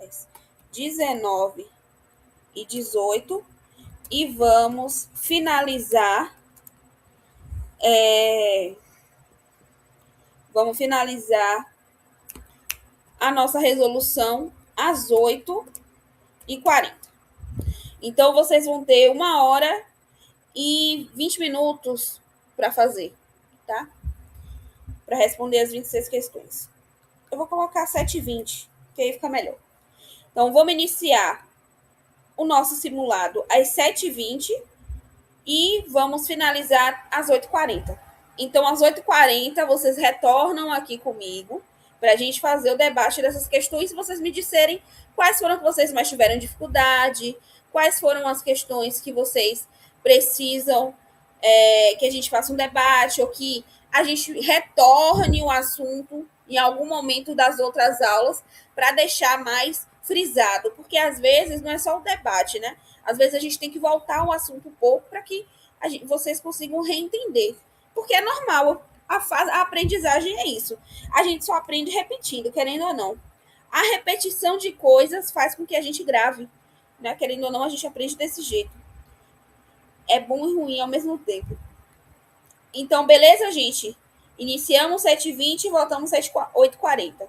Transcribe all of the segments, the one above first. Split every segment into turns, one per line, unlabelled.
10, 19 e 18. E vamos finalizar. Vamos finalizar a nossa resolução às 8h40. Então, vocês vão ter 1h20 para fazer, tá? Para responder as 26 questões. Eu vou colocar 7h20, que aí fica melhor. Então, vamos iniciar o nosso simulado às 7h20 e vamos finalizar às 8h40. Então, às 8h40, vocês retornam aqui comigo para a gente fazer o debate dessas questões e vocês me disserem quais foram que vocês mais tiveram dificuldade, quais foram as questões que vocês precisam que a gente faça um debate ou que a gente retorne o assunto em algum momento das outras aulas para deixar mais frisado, porque às vezes não é só o debate, né? Às vezes a gente tem que voltar o assunto um pouco para que vocês consigam reentender, porque é normal, a aprendizagem é isso. A gente só aprende repetindo, querendo ou não. A repetição de coisas faz com que a gente grave, né? Querendo ou não, a gente aprende desse jeito. É bom e ruim ao mesmo tempo. Então, beleza, gente? Iniciamos 7h20 e voltamos 8h40.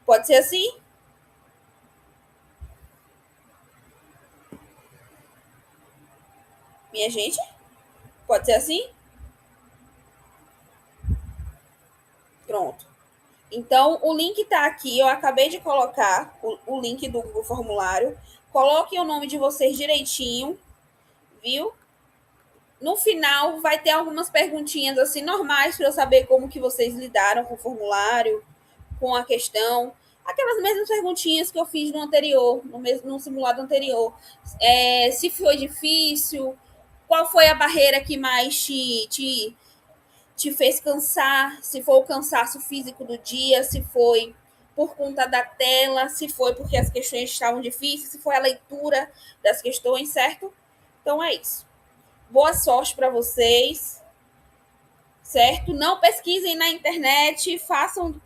Pode ser assim? Minha gente? Pode ser assim? Pronto. Então, o link está aqui. Eu acabei de colocar o link do Google Formulário. Coloquem o nome de vocês direitinho, viu? No final, vai ter algumas perguntinhas assim normais para eu saber como que vocês lidaram com o formulário, com a questão. Aquelas mesmas perguntinhas que eu fiz no anterior, no simulado anterior. Se foi difícil, qual foi a barreira que mais te fez cansar, se foi o cansaço físico do dia, se foi por conta da tela, se foi porque as questões estavam difíceis, se foi a leitura das questões, certo? Então é isso. Boa sorte para vocês, certo? Não pesquisem na internet, façam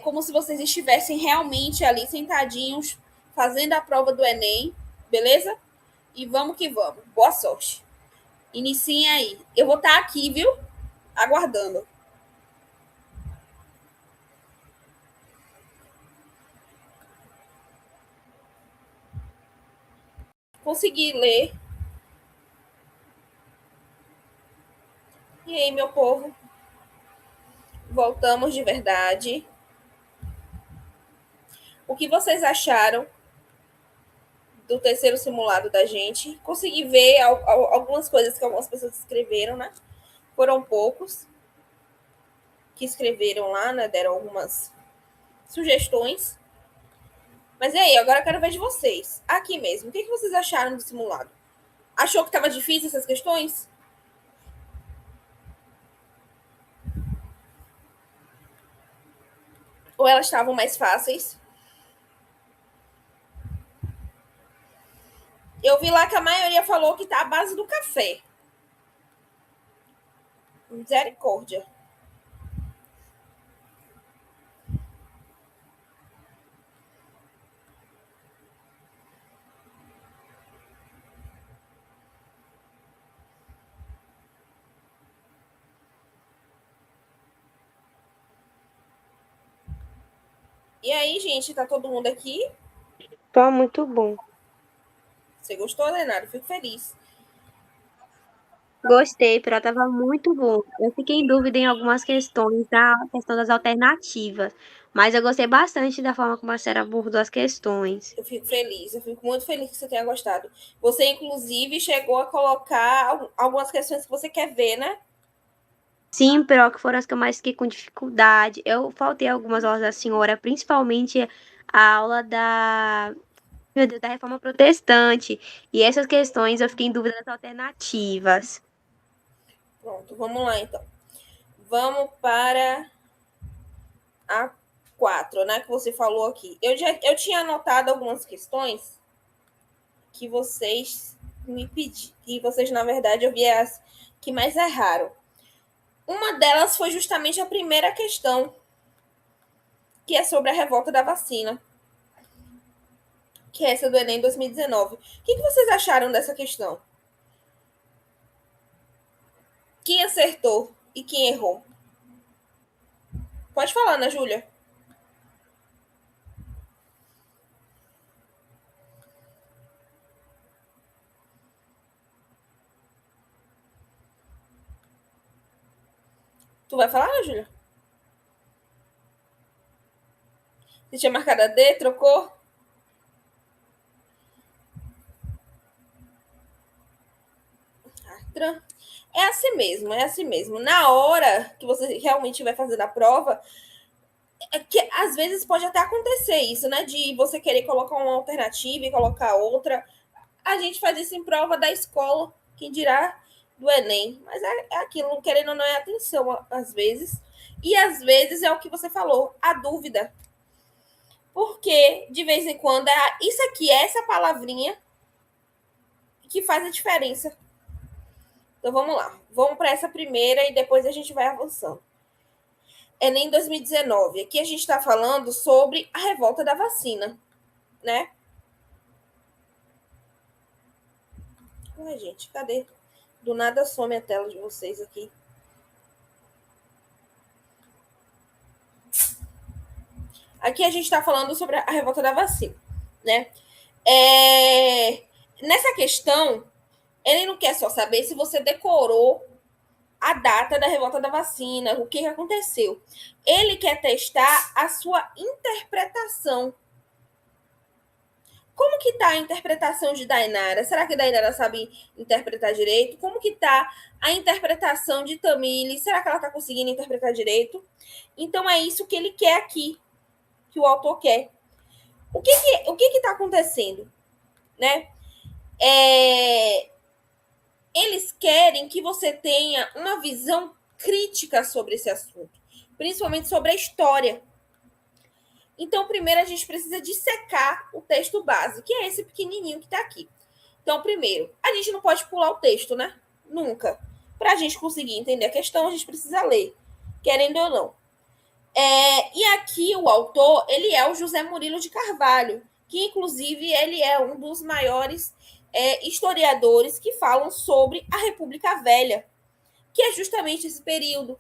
como se vocês estivessem realmente ali sentadinhos fazendo a prova do Enem, beleza? E vamos que vamos. Boa sorte. Iniciem aí. Eu vou estar aqui, viu? Aguardando. Consegui ler. E aí, meu povo? Voltamos de verdade. O que vocês acharam do terceiro simulado da gente? Consegui ver algumas coisas que algumas pessoas escreveram, né? Foram poucos que escreveram lá, né? Deram algumas sugestões. Mas e aí, agora eu quero ver de vocês. Aqui mesmo, o que vocês acharam do simulado? Achou que estava difícil essas questões? Ou elas estavam mais fáceis? Eu vi lá que a maioria falou que tá à base do café. Misericórdia. E aí, gente, tá todo mundo aqui?
Tá muito bom.
Você gostou, Leonardo? Fico feliz.
Gostei, Pro, tava muito bom. Eu fiquei em dúvida em algumas questões, da questão das alternativas, mas eu gostei bastante da forma como a senhora abordou as questões.
Eu fico feliz, eu fico muito feliz que você tenha gostado. Você, inclusive, chegou a colocar algumas questões que você quer ver, né?
Sim, Pro, que foram as que eu mais fiquei com dificuldade. Eu faltei algumas aulas da senhora, principalmente a aula meu Deus, da Reforma Protestante. E essas questões eu fiquei em dúvida das alternativas.
Pronto, vamos lá, então. Vamos para a 4, né? Que você falou aqui. Eu tinha anotado algumas questões que vocês me pediram, que vocês, na verdade, eu vi as que mais erraram. Uma delas foi justamente a primeira questão, que é sobre a revolta da vacina. que é essa do Enem 2019. O que vocês acharam dessa questão? Quem acertou e quem errou? Pode falar, né, Júlia? Tu vai falar, né, Júlia? Você tinha marcado a D, trocou? É assim mesmo, é assim mesmo. Na hora que você realmente vai fazer a prova, é que às vezes pode até acontecer isso, né? De você querer colocar uma alternativa e colocar outra. A gente faz isso em prova da escola, quem dirá do Enem. Mas é aquilo, querendo ou não, é atenção às vezes. E às vezes é o que você falou, a dúvida. Porque, de vez em quando, é isso aqui, é essa palavrinha que faz a diferença. Então vamos lá. Vamos para essa primeira e depois a gente vai avançando. Enem 2019. Aqui a gente está falando sobre a revolta da vacina, né? Ué, gente, cadê? Do nada some a tela de vocês aqui. Aqui a gente está falando sobre a revolta da vacina, né? Nessa questão, ele não quer só saber se você decorou a data da revolta da vacina, o que aconteceu. Ele quer testar a sua interpretação. Como que tá a interpretação de Dainara? Será que Dainara sabe interpretar direito? Como que tá a interpretação de Tamile? Será que ela tá conseguindo interpretar direito? Então é isso que ele quer aqui, que o autor quer. O que tá acontecendo, né? Eles querem que você tenha uma visão crítica sobre esse assunto, principalmente sobre a história. Então, primeiro a gente precisa dissecar o texto base, que é esse pequenininho que está aqui. Então, primeiro, a gente não pode pular o texto, né? Nunca. Para a gente conseguir entender a questão, a gente precisa ler, querendo ou não. E aqui o autor, ele é o José Murilo de Carvalho, que inclusive ele é um dos maiores historiadores que falam sobre a República Velha, que é justamente esse período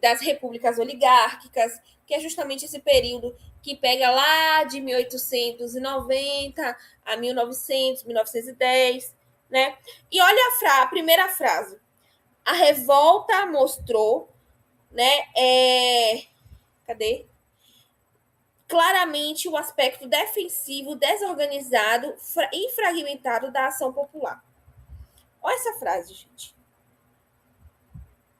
das repúblicas oligárquicas, que é justamente esse período que pega lá de 1890 a 1900, 1910, né? E olha a primeira frase. A revolta mostrou, né? Cadê? Claramente o aspecto defensivo, desorganizado e fragmentado da ação popular. Olha essa frase, gente.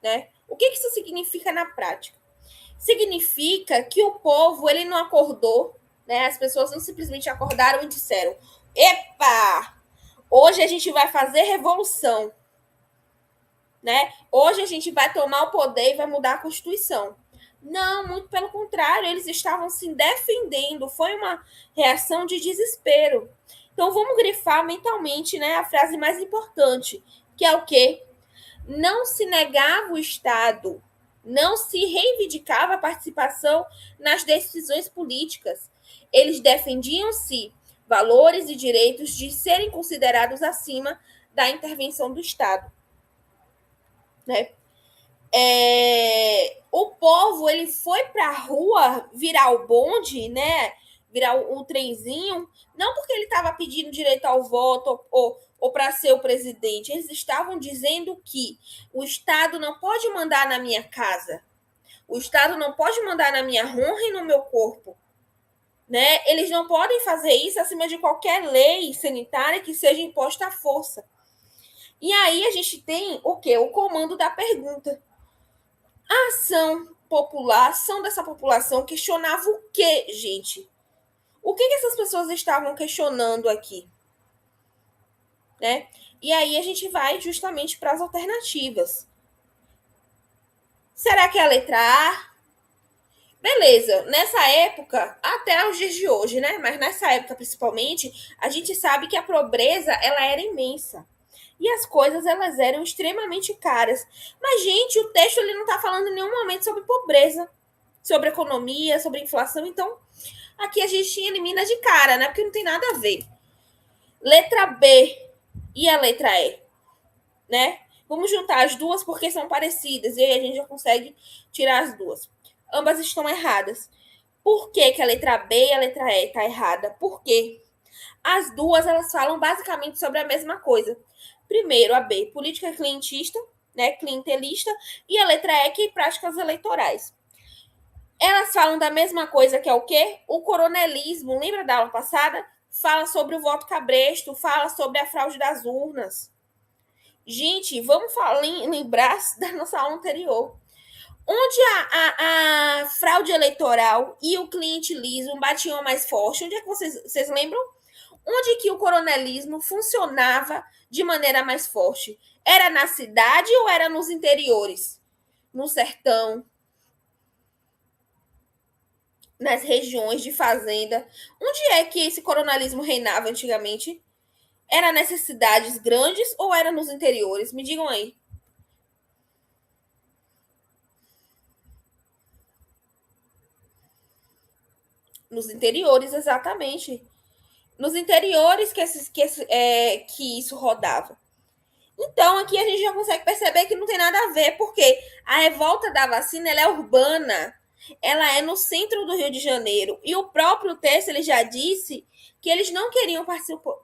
Né? O que isso significa na prática? Significa que o povo ele não acordou, né? As pessoas não simplesmente acordaram e disseram: epa, hoje a gente vai fazer revolução, né? Hoje a gente vai tomar o poder e vai mudar a Constituição. Não, muito pelo contrário, eles estavam se defendendo, foi uma reação de desespero. Então vamos grifar mentalmente, né, a frase mais importante, que é o quê? Não se negava o Estado, não se reivindicava a participação nas decisões políticas. Eles defendiam-se valores e direitos de serem considerados acima da intervenção do Estado. Né? O povo ele foi para a rua virar o bonde, né? Virar o trenzinho, não porque ele estava pedindo direito ao voto ou para ser o presidente. Eles estavam dizendo que o Estado não pode mandar na minha casa, o Estado não pode mandar na minha honra e no meu corpo. Né? Eles não podem fazer isso acima de qualquer lei sanitária que seja imposta à força. E aí a gente tem o quê? O comando da pergunta. A ação popular, a ação dessa população questionava o quê, gente? O que essas pessoas estavam questionando aqui? Né? E aí a gente vai justamente para as alternativas. Será que é a letra A? Beleza, nessa época, até os dias de hoje, né? Mas nessa época, principalmente, a gente sabe que a pobreza, ela era imensa. E as coisas, elas eram extremamente caras. Mas, gente, o texto ele não está falando em nenhum momento sobre pobreza, sobre economia, sobre inflação. Então, Aqui a gente elimina de cara, né? Porque não tem nada a ver. Letra B e a letra E, né? Vamos juntar as duas porque são parecidas e aí a gente já consegue tirar as duas. Ambas estão erradas. Por que, que a letra B e a letra E está errada? Porque as duas elas falam basicamente sobre a mesma coisa. Primeiro, a B, política clientista, né, clientelista, e a letra E, que práticas eleitorais. Elas falam da mesma coisa, que é o quê? O coronelismo, lembra da aula passada? Fala sobre o voto cabresto, fala sobre a fraude das urnas. Gente, vamos lembrar da nossa aula anterior. Onde a fraude eleitoral e o clientelismo batiam mais forte? Onde é que vocês lembram? Onde que o coronelismo funcionava de maneira mais forte? Era na cidade ou era nos interiores? No sertão? Nas regiões de fazenda? Onde é que esse coronelismo reinava antigamente? Era nessas cidades grandes ou era nos interiores? Me digam aí. Nos interiores, exatamente. Nos interiores que isso rodava. Então, aqui a gente já consegue perceber que não tem nada a ver, porque a revolta da vacina ela é urbana, ela é no centro do Rio de Janeiro. E o próprio texto ele já disse que eles não queriam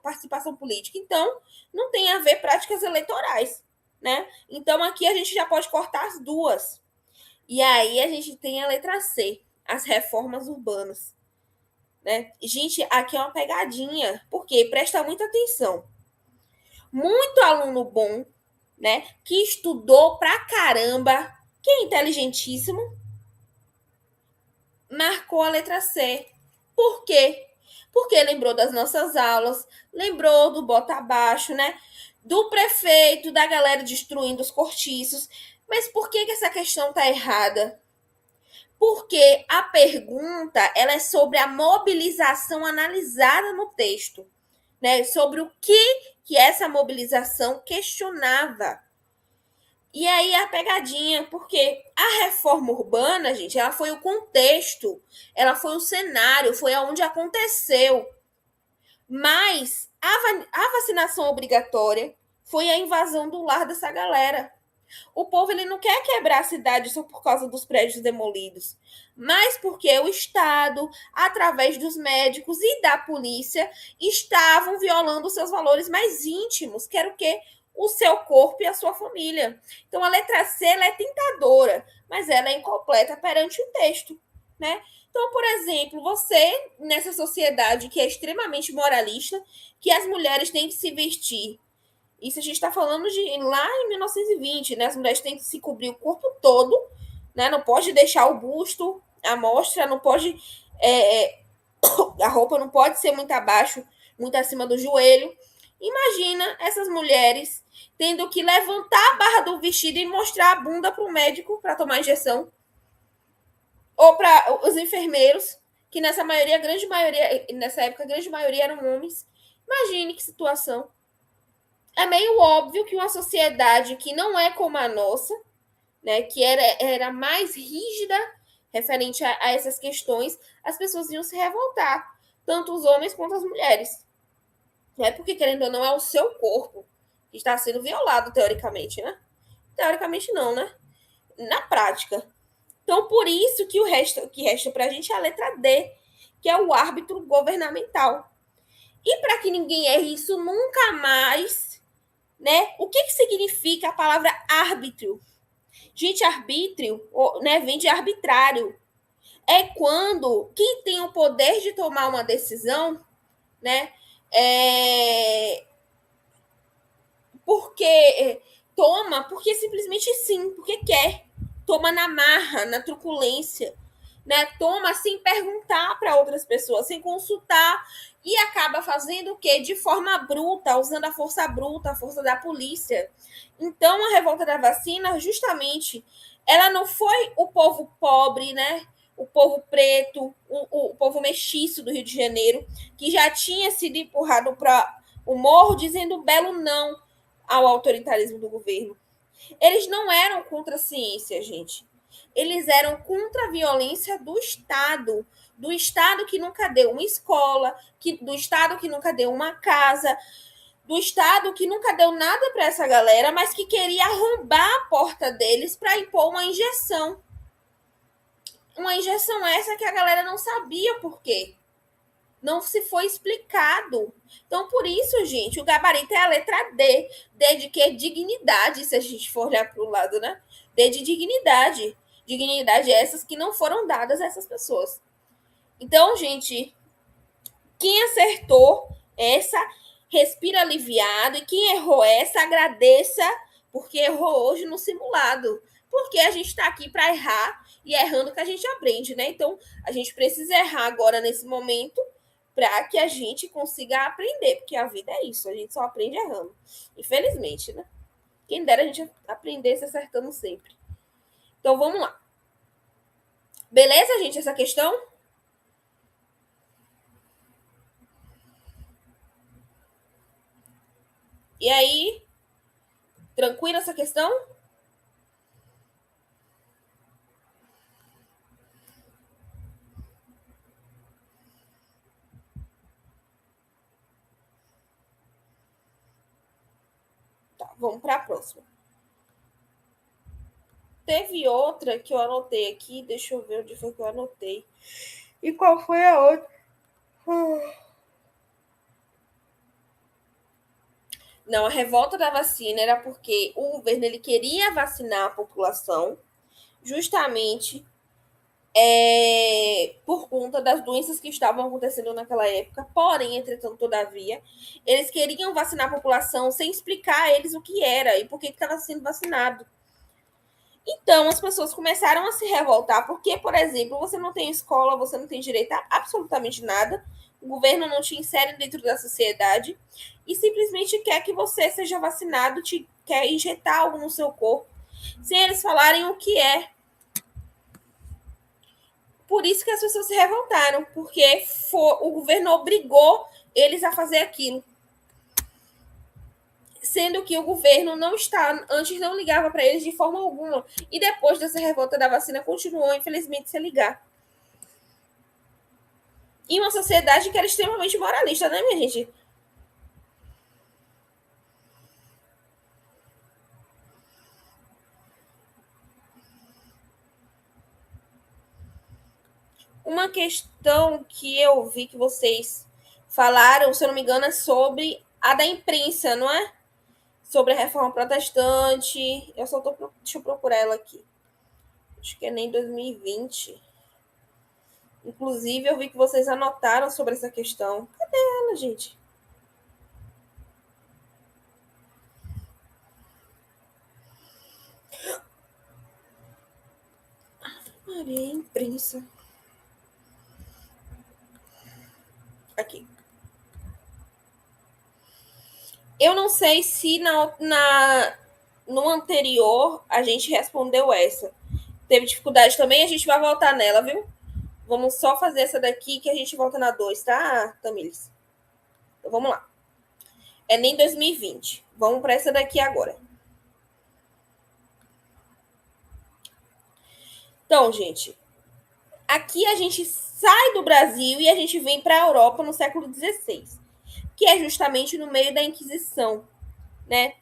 participação política. Então, não tem a ver práticas eleitorais, né? Então, aqui a gente já pode cortar as duas. E aí a gente tem a letra C, as reformas urbanas. Né? Gente, aqui é uma pegadinha, porque presta muita atenção. Muito aluno bom, né, que estudou pra caramba, que é inteligentíssimo, marcou a letra C. Por quê? Porque lembrou das nossas aulas, lembrou do bota abaixo, né? Do prefeito, da galera destruindo os cortiços. Mas por que essa questão tá errada? Porque a pergunta ela é sobre a mobilização analisada no texto, né? Sobre o que essa mobilização questionava. E aí a pegadinha, porque a reforma urbana, gente, ela foi o contexto, ela foi o cenário, foi aonde aconteceu. Mas a vacinação obrigatória foi a invasão do lar dessa galera. O povo ele não quer quebrar a cidade só por causa dos prédios demolidos, mas porque o Estado, através dos médicos e da polícia, estavam violando seus valores mais íntimos, que era o quê? O seu corpo e a sua família. Então, a letra C ela é tentadora, mas ela é incompleta perante o texto, né? Então, por exemplo, você, nessa sociedade que é extremamente moralista, que as mulheres têm que se vestir. Isso a gente está falando de lá em 1920, né? As mulheres têm que se cobrir o corpo todo, né? Não pode deixar o busto à mostra, não pode. A roupa não pode ser muito abaixo, muito acima do joelho. Imagina essas mulheres tendo que levantar a barra do vestido e mostrar a bunda para o médico para tomar injeção. Ou para os enfermeiros, que nessa época, a grande maioria eram homens. Imagine que situação. É meio óbvio que uma sociedade que não é como a nossa, né, que era mais rígida referente a essas questões, as pessoas iam se revoltar, tanto os homens quanto as mulheres. Né? Porque, querendo ou não, é o seu corpo que está sendo violado, teoricamente, né? Teoricamente não, né? Na prática. Então, por isso que o que resta para a gente é a letra D, que é o árbitro governamental. E para que ninguém erre isso nunca mais, né? O que significa a palavra árbitro? Gente, arbítrio, né, vem de arbitrário. É quando quem tem o poder de tomar uma decisão, né, toma porque simplesmente sim, porque quer. Toma na marra, na truculência, né? Toma sem perguntar para outras pessoas, sem consultar e acaba fazendo o quê? De forma bruta, usando a força bruta, a força da polícia. Então, a revolta da vacina, justamente, ela não foi o povo pobre, né? O povo preto, o povo mestiço do Rio de Janeiro, que já tinha sido empurrado para o morro dizendo belo não ao autoritarismo do governo. Eles não eram contra a ciência, gente. Eles eram contra a violência do Estado, do Estado que nunca deu uma escola, do Estado que nunca deu uma casa, do Estado que nunca deu nada para essa galera, mas que queria arrombar a porta deles para impor uma injeção. Uma injeção essa que a galera não sabia por quê. Não se foi explicado. Então, por isso, gente, o gabarito é a letra D. D de quê? Dignidade, se a gente for olhar para o lado, né? D de dignidade. Dignidade essas que não foram dadas a essas pessoas. Então, gente, quem acertou essa, respira aliviado. E quem errou essa, agradeça, porque errou hoje no simulado. Porque a gente está aqui para errar e é errando que a gente aprende, né? Então, a gente precisa errar agora nesse momento para que a gente consiga aprender, porque a vida é isso, a gente só aprende errando. Infelizmente, né? Quem dera a gente aprender se acertando sempre. Então, vamos lá. Beleza, gente, essa questão? E aí, tranquila essa questão? Tá, vamos para a próxima. Teve outra que eu anotei aqui, deixa eu ver onde foi que eu anotei. E qual foi a outra? Não, a revolta da vacina era porque o governo ele queria vacinar a população justamente por conta das doenças que estavam acontecendo naquela época. Porém, entretanto, todavia, eles queriam vacinar a população sem explicar a eles o que era e por que estava sendo vacinado. Então, as pessoas começaram a se revoltar porque, por exemplo, você não tem escola, você não tem direito a absolutamente nada, o governo não te insere dentro da sociedade e simplesmente quer que você seja vacinado, quer injetar algo no seu corpo, sem eles falarem o que é. Por isso que as pessoas se revoltaram, porque o governo obrigou eles a fazer aquilo. Sendo que o governo antes não ligava para eles de forma alguma. E depois dessa revolta da vacina, continuou, infelizmente, sem ligar. E uma sociedade que era extremamente moralista, né, minha gente? Uma questão que eu vi que vocês falaram, se eu não me engano, é sobre a da imprensa, não é? Sobre a reforma protestante. Deixa eu procurar ela aqui. Acho que é nem 2020. Inclusive, eu vi que vocês anotaram sobre essa questão. Cadê ela, gente? Maria, imprensa. Aqui. Eu não sei se no anterior a gente respondeu essa. Teve dificuldade também, a gente vai voltar nela, viu? Vamos só fazer essa daqui que a gente volta na 2, tá, Tamilis? Então vamos lá. É nem 2020. Vamos para essa daqui agora. Então, gente, aqui a gente sai do Brasil e a gente vem para a Europa no século XVI, que é justamente no meio da Inquisição, né?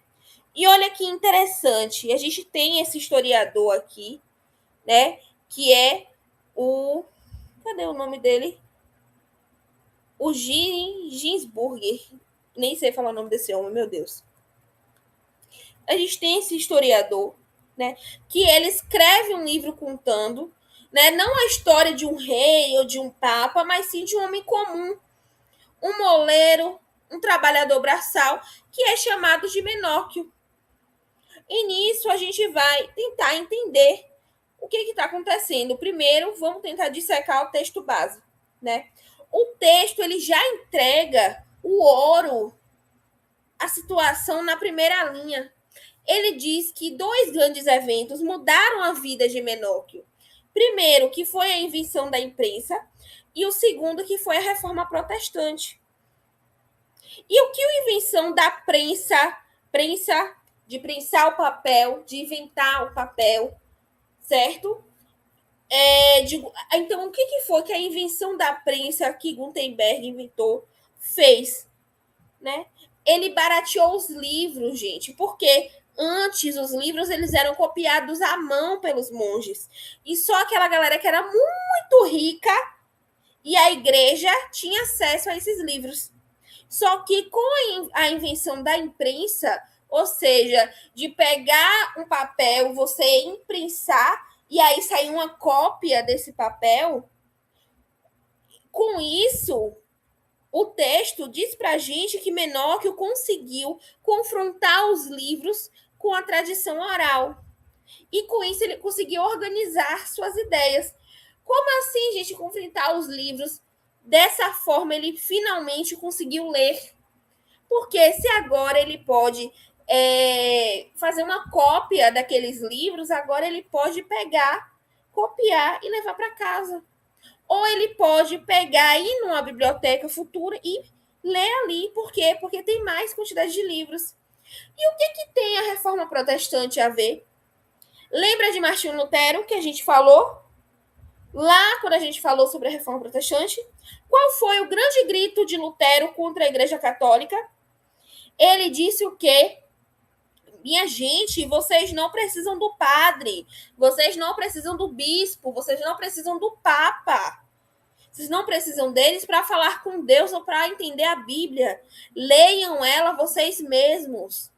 E olha que interessante, a gente tem esse historiador aqui, né? Que é o... Cadê o nome dele? O Ginsburger. Nem sei falar o nome desse homem, meu Deus. A gente tem esse historiador, né? Que ele escreve um livro contando, né? Não a história de um rei ou de um papa, mas sim de um homem comum. Um moleiro, um trabalhador braçal, que é chamado de Menóquio. E nisso a gente vai tentar entender o que está acontecendo. Primeiro, vamos tentar dissecar o texto base, né? O texto ele já entrega o ouro, a situação na primeira linha. Ele diz que dois grandes eventos mudaram a vida de Menóquio. Primeiro, que foi a invenção da imprensa, e o segundo, que foi a reforma protestante. E o que a invenção da prensa, de prensar o papel, de inventar o papel, certo? Então, o que foi que a invenção da prensa que Gutenberg inventou fez, né? Ele barateou os livros, gente, porque antes os livros eles eram copiados à mão pelos monges. E só aquela galera que era muito rica e a igreja tinha acesso a esses livros. Só que com a invenção da imprensa, ou seja, de pegar um papel, você imprensar e aí sair uma cópia desse papel, com isso, o texto diz para a gente que Menóquio conseguiu confrontar os livros com a tradição oral. E com isso ele conseguiu organizar suas ideias. Como assim, gente, confrontar os livros? Dessa forma, ele finalmente conseguiu ler. Porque se agora ele pode fazer uma cópia daqueles livros, agora ele pode pegar, copiar e levar para casa. Ou ele pode pegar e ir numa biblioteca futura e ler ali. Por quê? Porque tem mais quantidade de livros. E o que tem a reforma protestante a ver? Lembra de Martinho Lutero, que a gente falou lá quando a gente falou sobre a reforma protestante? Qual foi o grande grito de Lutero contra a Igreja Católica? Ele disse o quê? Minha gente, vocês não precisam do padre, vocês não precisam do bispo, vocês não precisam do papa. Vocês não precisam deles para falar com Deus ou para entender a Bíblia. Leiam ela vocês mesmos.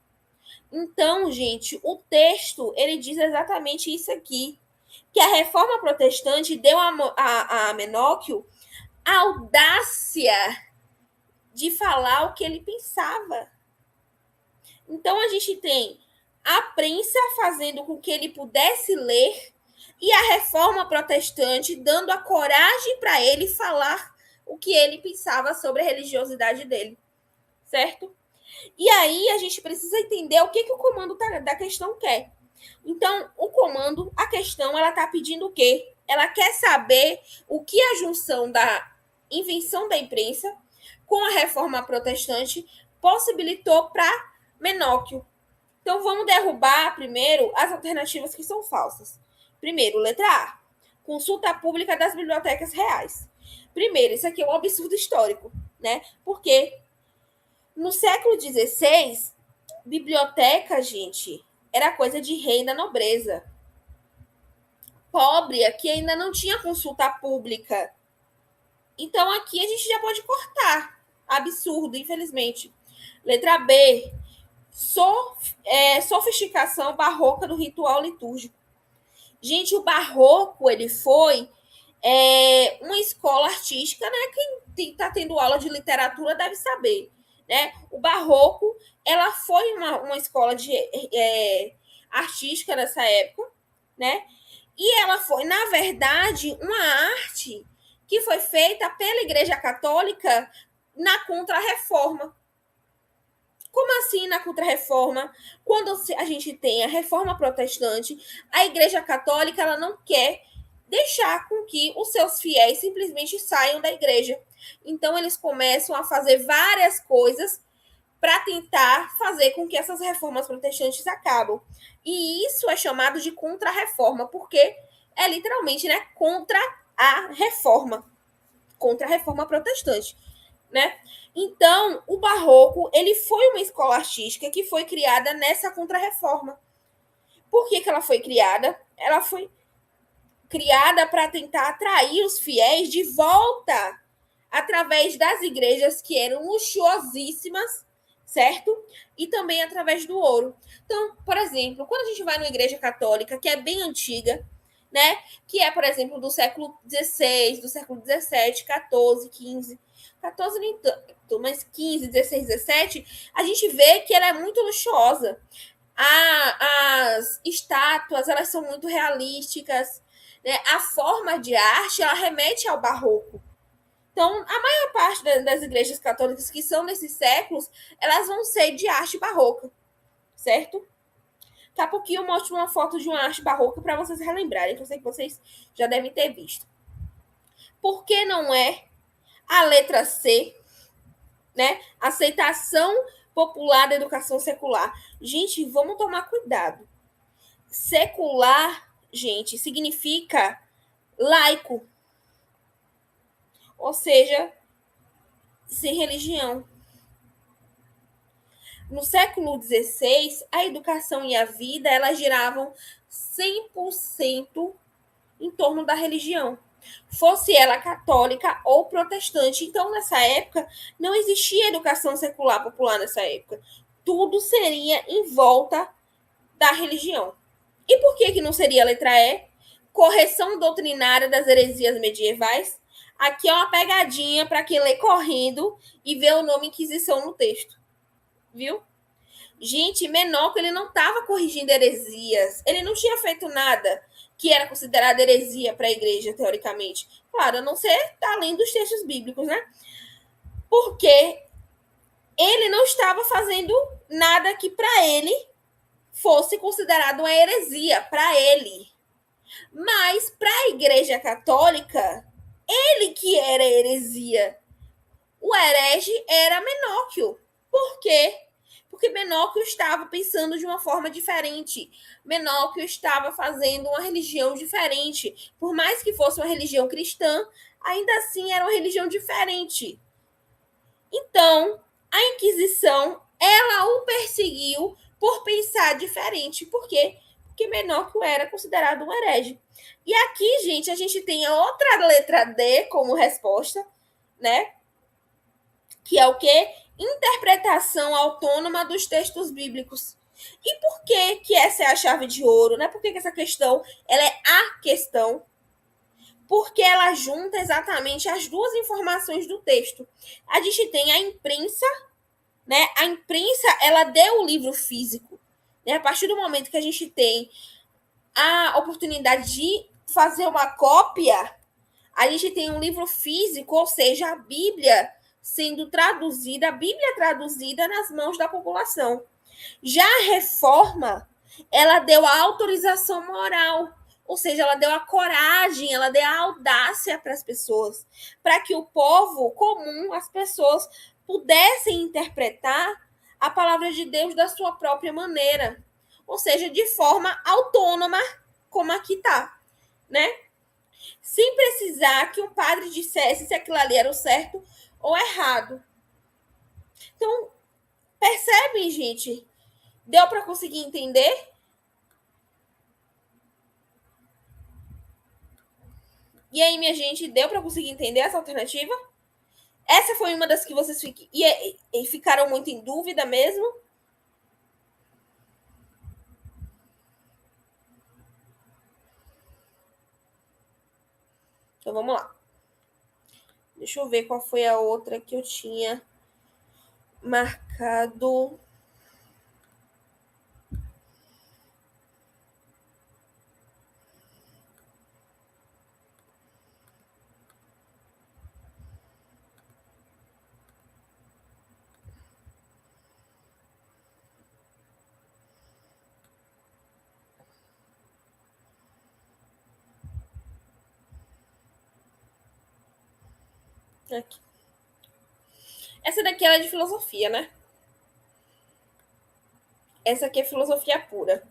Então, gente, o texto, ele diz exatamente isso aqui. Que a reforma protestante deu a Menóquio a audácia de falar o que ele pensava. Então, a gente tem a prensa fazendo com que ele pudesse ler e a reforma protestante dando a coragem para ele falar o que ele pensava sobre a religiosidade dele, certo? E aí a gente precisa entender o que o comando da questão quer. Então, o comando, a questão, ela está pedindo o quê? Ela quer saber o que a junção da invenção da imprensa com a reforma protestante possibilitou para Menóquio. Então, vamos derrubar primeiro as alternativas que são falsas. Primeiro, letra A. Consulta pública das bibliotecas reais. Primeiro, isso aqui é um absurdo histórico, né? Porque no século XVI, biblioteca, gente, era coisa de rei da nobreza. Pobre aqui ainda não tinha consulta pública. Então, aqui a gente já pode cortar. Absurdo, infelizmente. Letra B. Sofisticação barroca do ritual litúrgico. Gente, o barroco, ele foi uma escola artística, né? Quem está tendo aula de literatura deve saber, né? O barroco, ela foi uma escola artística nessa época, né? E ela foi, na verdade, uma arte que foi feita pela Igreja Católica na Contra-Reforma. Como assim na Contra-Reforma? Quando a gente tem a Reforma Protestante, a Igreja Católica ela não quer deixar com que os seus fiéis simplesmente saiam da igreja. Então, eles começam a fazer várias coisas para tentar fazer com que essas reformas protestantes acabem. E isso é chamado de Contra-Reforma, porque é literalmente, né, contra a reforma protestante, né? Então, o barroco, ele foi uma escola artística que foi criada nessa Contra-Reforma. Por que ela foi criada? Ela foi criada para tentar atrair os fiéis de volta através das igrejas que eram luxuosíssimas, certo? E também através do ouro. Então, por exemplo, quando a gente vai numa igreja católica que é bem antiga, né? Que é, por exemplo, do século XVI, do século XVII, XIV, XV, 14 nem tanto, mas 15, 16, 17, a gente vê que ela é muito luxuosa. As estátuas, elas são muito realísticas, né? A forma de arte, ela remete ao barroco. Então, a maior parte das igrejas católicas que são nesses séculos, elas vão ser de arte barroca, certo? Daqui a pouquinho eu mostro uma foto de uma arte barroca para vocês relembrarem, que eu sei que vocês já devem ter visto. Por que não é a letra C, né? Aceitação popular da educação secular. Gente, vamos tomar cuidado. Secular, gente, significa laico, ou seja, sem religião. No século XVI, a educação e a vida elas giravam 100% em torno da religião, fosse ela católica ou protestante. Então, nessa época, não existia educação secular popular nessa época. Tudo seria em volta da religião. E por que não seria a letra E? Correção doutrinária das heresias medievais. Aqui é uma pegadinha para quem lê correndo e vê o nome Inquisição no texto. Viu? Gente, Menóquio, ele não estava corrigindo heresias. Ele não tinha feito nada que era considerado heresia para a igreja, teoricamente. Claro, a não ser além dos textos bíblicos, né? Porque ele não estava fazendo nada que para ele fosse considerado uma heresia, para ele. Mas para a igreja católica, ele que era heresia. O herege era Menóquio. Por quê? Porque Menóquio estava pensando de uma forma diferente. Menóquio estava fazendo uma religião diferente. Por mais que fosse uma religião cristã, ainda assim era uma religião diferente. Então, a Inquisição, ela o perseguiu por pensar diferente. Por quê? Porque Menóquio era considerado um herege. E aqui, gente, a gente tem a outra letra D como resposta, né? Que é o quê? Interpretação autônoma dos textos bíblicos. E por que essa é a chave de ouro, né? Por que essa questão, ela é a questão? Porque ela junta exatamente as duas informações do texto. A gente tem a imprensa, né? A imprensa, ela deu o livro físico. Né? A partir do momento que a gente tem a oportunidade de fazer uma cópia, a gente tem um livro físico, ou seja, a Bíblia sendo traduzida, a Bíblia traduzida nas mãos da população. Já a reforma, ela deu a autorização moral, ou seja, ela deu a coragem, ela deu a audácia para as pessoas, para que o povo comum, as pessoas, pudessem interpretar a palavra de Deus da sua própria maneira, ou seja, de forma autônoma, como aqui está, né? Sem precisar que um padre dissesse se aquilo ali era o certo ou errado. Então, percebem, gente? Deu para conseguir entender? E aí, minha gente, deu para conseguir entender essa alternativa? Essa foi uma das que vocês ficaram muito em dúvida mesmo? Então, vamos lá. Deixa eu ver qual foi a outra que eu tinha marcado. Aqui. Essa daqui ela é de filosofia, né? Essa aqui é filosofia pura.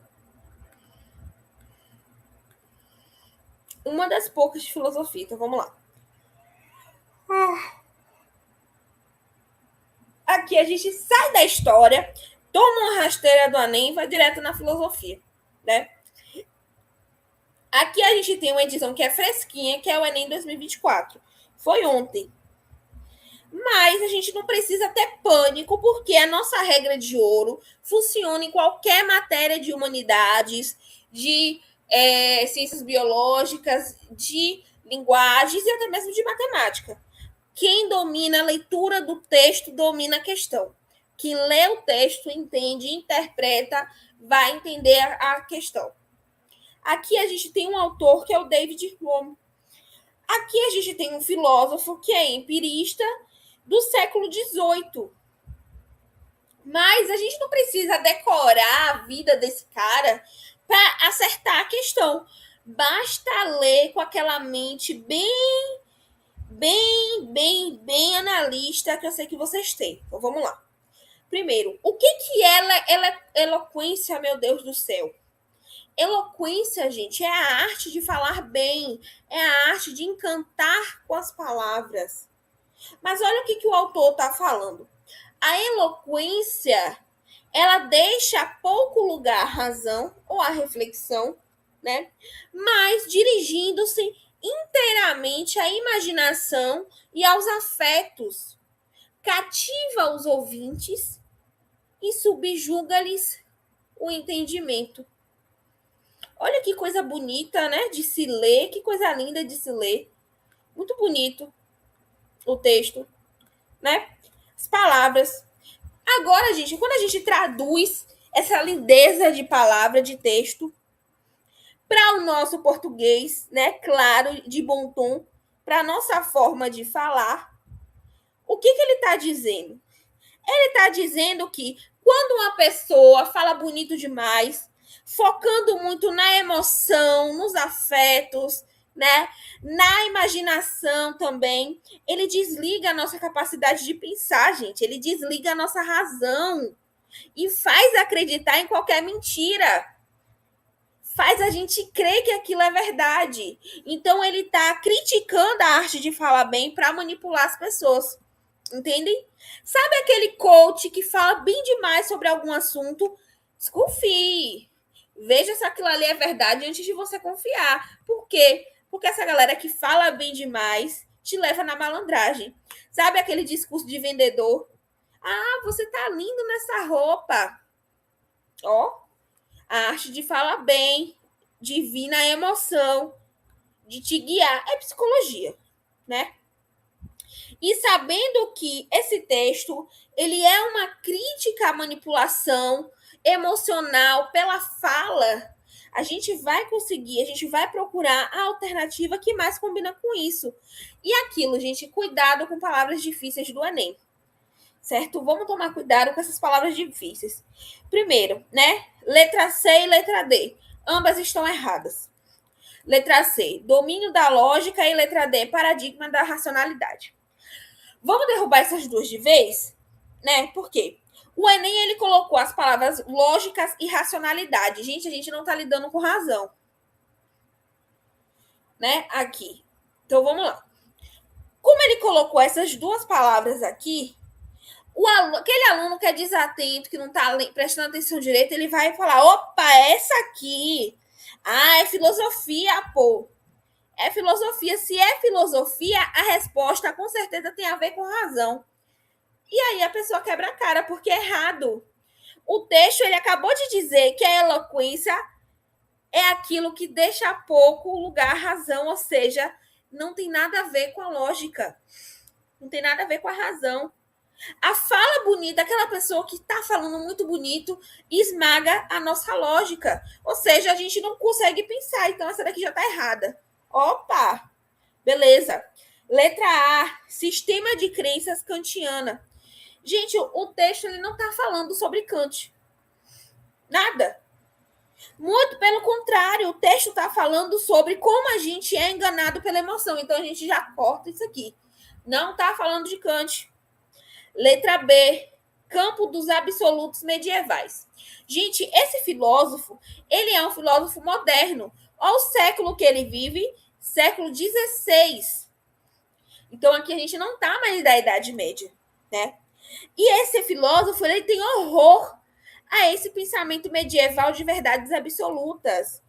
Uma das poucas de filosofia, então vamos lá. Aqui a gente sai da história, toma uma rasteira do Enem e vai direto na filosofia, né? Aqui a gente tem uma edição que é fresquinha, que é o Enem 2024. Foi ontem. Mas a gente não precisa ter pânico, porque a nossa regra de ouro funciona em qualquer matéria de humanidades, de ciências biológicas, de linguagens e até mesmo de matemática. Quem domina a leitura do texto domina a questão. Quem lê o texto, entende, interpreta, vai entender a questão. Aqui a gente tem um autor que é o David Hume. Aqui a gente tem um filósofo que é empirista do século XVIII. Mas a gente não precisa decorar a vida desse cara para acertar a questão. Basta ler com aquela mente bem analista que eu sei que vocês têm. Então vamos lá. Primeiro, o que é eloquência, meu Deus do céu? Eloquência, gente, é a arte de falar bem, é a arte de encantar com as palavras. Mas olha o que o autor está falando. A eloquência, ela deixa pouco lugar à razão ou à reflexão, né? Mas dirigindo-se inteiramente à imaginação e aos afetos. Cativa os ouvintes e subjuga-lhes o entendimento. Olha que coisa bonita, né? De se ler, que coisa linda de se ler. Muito bonito o texto, né? As palavras. Agora, gente, quando a gente traduz essa lindeza de palavra, de texto, para o nosso português, né? Claro, de bom tom, para a nossa forma de falar, o que ele está dizendo? Ele está dizendo que quando uma pessoa fala bonito demais, focando muito na emoção, nos afetos, né? Na imaginação também, ele desliga a nossa capacidade de pensar, gente. Ele desliga a nossa razão e faz acreditar em qualquer mentira. Faz a gente crer que aquilo é verdade. Então ele está criticando a arte de falar bem para manipular as pessoas. Entendem? Sabe aquele coach que fala bem demais sobre algum assunto? Desconfie. Veja se aquilo ali é verdade antes de você confiar. Por quê? Porque essa galera que fala bem demais te leva na malandragem. Sabe aquele discurso de vendedor? Ah, você tá lindo nessa roupa. Ó, a arte de falar bem, de vir na emoção, de te guiar. É psicologia, né? E sabendo que esse texto ele é uma crítica à manipulação emocional pela fala, a gente vai conseguir, a gente vai procurar a alternativa que mais combina com isso. E aquilo, gente, cuidado com palavras difíceis do Enem. Certo? Vamos tomar cuidado com essas palavras difíceis. Primeiro, né? Letra C e letra D. Ambas estão erradas. Letra C, domínio da lógica, e letra D, paradigma da racionalidade. Vamos derrubar essas duas de vez? Né? Por quê? O Enem, ele colocou as palavras lógicas e racionalidade. Gente, a gente não está lidando com razão. Né? Aqui. Então, vamos lá. Como ele colocou essas duas palavras aqui, aquele aluno que é desatento, que não está prestando atenção direito, ele vai falar, opa, essa aqui, é filosofia, pô. É filosofia. Se é filosofia, a resposta com certeza tem a ver com razão. E aí a pessoa quebra a cara, porque é errado. O texto, ele acabou de dizer que a eloquência é aquilo que deixa pouco lugar à razão, ou seja, não tem nada a ver com a lógica. Não tem nada a ver com a razão. A fala bonita, aquela pessoa que está falando muito bonito, esmaga a nossa lógica. Ou seja, a gente não consegue pensar. Então, essa daqui já está errada. Opa! Beleza. Letra A, sistema de crenças kantiana. Gente, o texto ele não está falando sobre Kant. Nada. Muito pelo contrário, o texto está falando sobre como a gente é enganado pela emoção. Então, a gente já corta isso aqui. Não está falando de Kant. Letra B, campo dos absolutos medievais. Gente, esse filósofo, ele é um filósofo moderno. Olha o século que ele vive, século XVI. Então, aqui a gente não está mais da Idade Média, né? E esse filósofo, ele tem horror a esse pensamento medieval de verdades absolutas.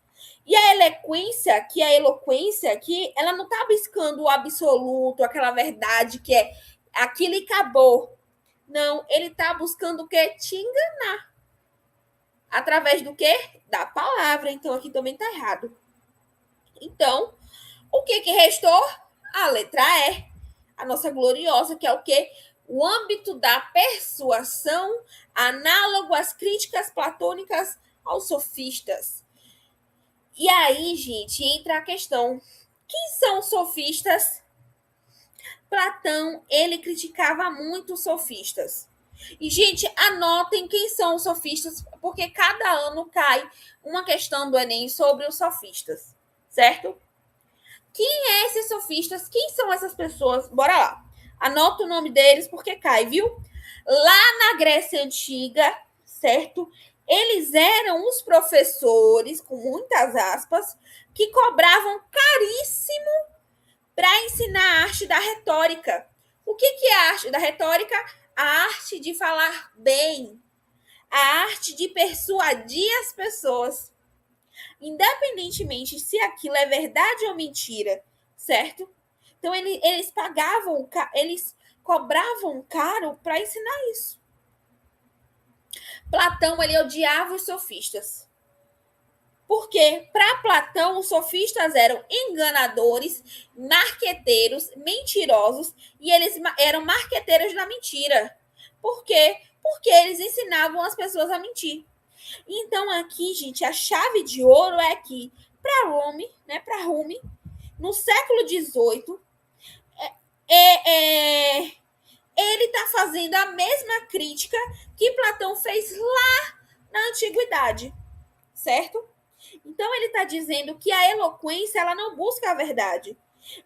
E a eloquência aqui, ela não está buscando o absoluto, aquela verdade que é aquilo e acabou. Não, ele está buscando o quê? Te enganar. Através do quê? Da palavra. Então, aqui também está errado. Então, o que restou? A letra E. A nossa gloriosa, que é o quê? O âmbito da persuasão, análogo às críticas platônicas aos sofistas. E aí, gente, entra a questão. Quem são os sofistas? Platão, ele criticava muito os sofistas. E, gente, anotem quem são os sofistas, porque cada ano cai uma questão do Enem sobre os sofistas, certo? Quem é esses sofistas? Quem são essas pessoas? Bora lá. Anota o nome deles, porque cai, viu? Lá na Grécia Antiga, certo? Eles eram os professores, com muitas aspas, que cobravam caríssimo para ensinar a arte da retórica. O que é a arte da retórica? A arte de falar bem, a arte de persuadir as pessoas, independentemente se aquilo é verdade ou mentira, certo? Então eles pagavam, eles cobravam caro para ensinar isso. Platão, ele odiava os sofistas. Porque, para Platão, os sofistas eram enganadores, marqueteiros, mentirosos, e eles eram marqueteiros da mentira. Por quê? Porque eles ensinavam as pessoas a mentir. Então, aqui, gente, a chave de ouro é que, para Rumi, no século XVIII, ele está fazendo a mesma crítica que Platão fez lá na antiguidade, certo? Então, ele está dizendo que a eloquência ela não busca a verdade.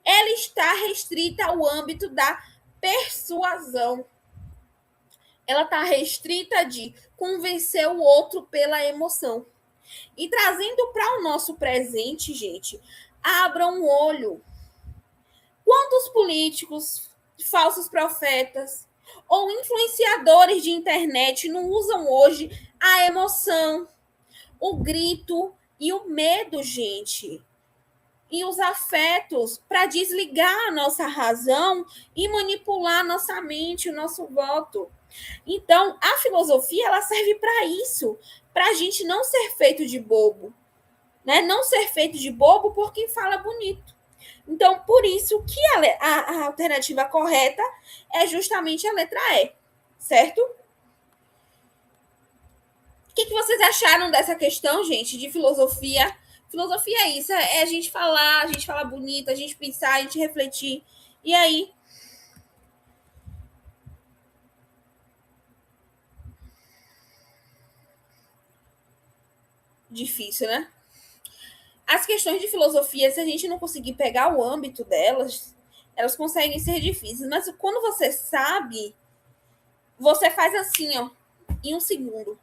Ela está restrita ao âmbito da persuasão. Ela está restrita de convencer o outro pela emoção. E trazendo para o nosso presente, gente, abram o olho. Quantos políticos, falsos profetas ou influenciadores de internet não usam hoje a emoção, o grito e o medo, gente, e os afetos para desligar a nossa razão e manipular a nossa mente, o nosso voto. Então, a filosofia ela serve para isso, para a gente não ser feito de bobo, né? Não ser feito de bobo por quem fala bonito. Então, por isso que a alternativa correta é justamente a letra E, certo? O que vocês acharam dessa questão, gente, de filosofia? Filosofia é isso, é a gente falar bonito, a gente pensar, a gente refletir. E aí? Difícil, né? As questões de filosofia, se a gente não conseguir pegar o âmbito delas, elas conseguem ser difíceis. Mas quando você sabe, você faz assim, ó, em um segundo.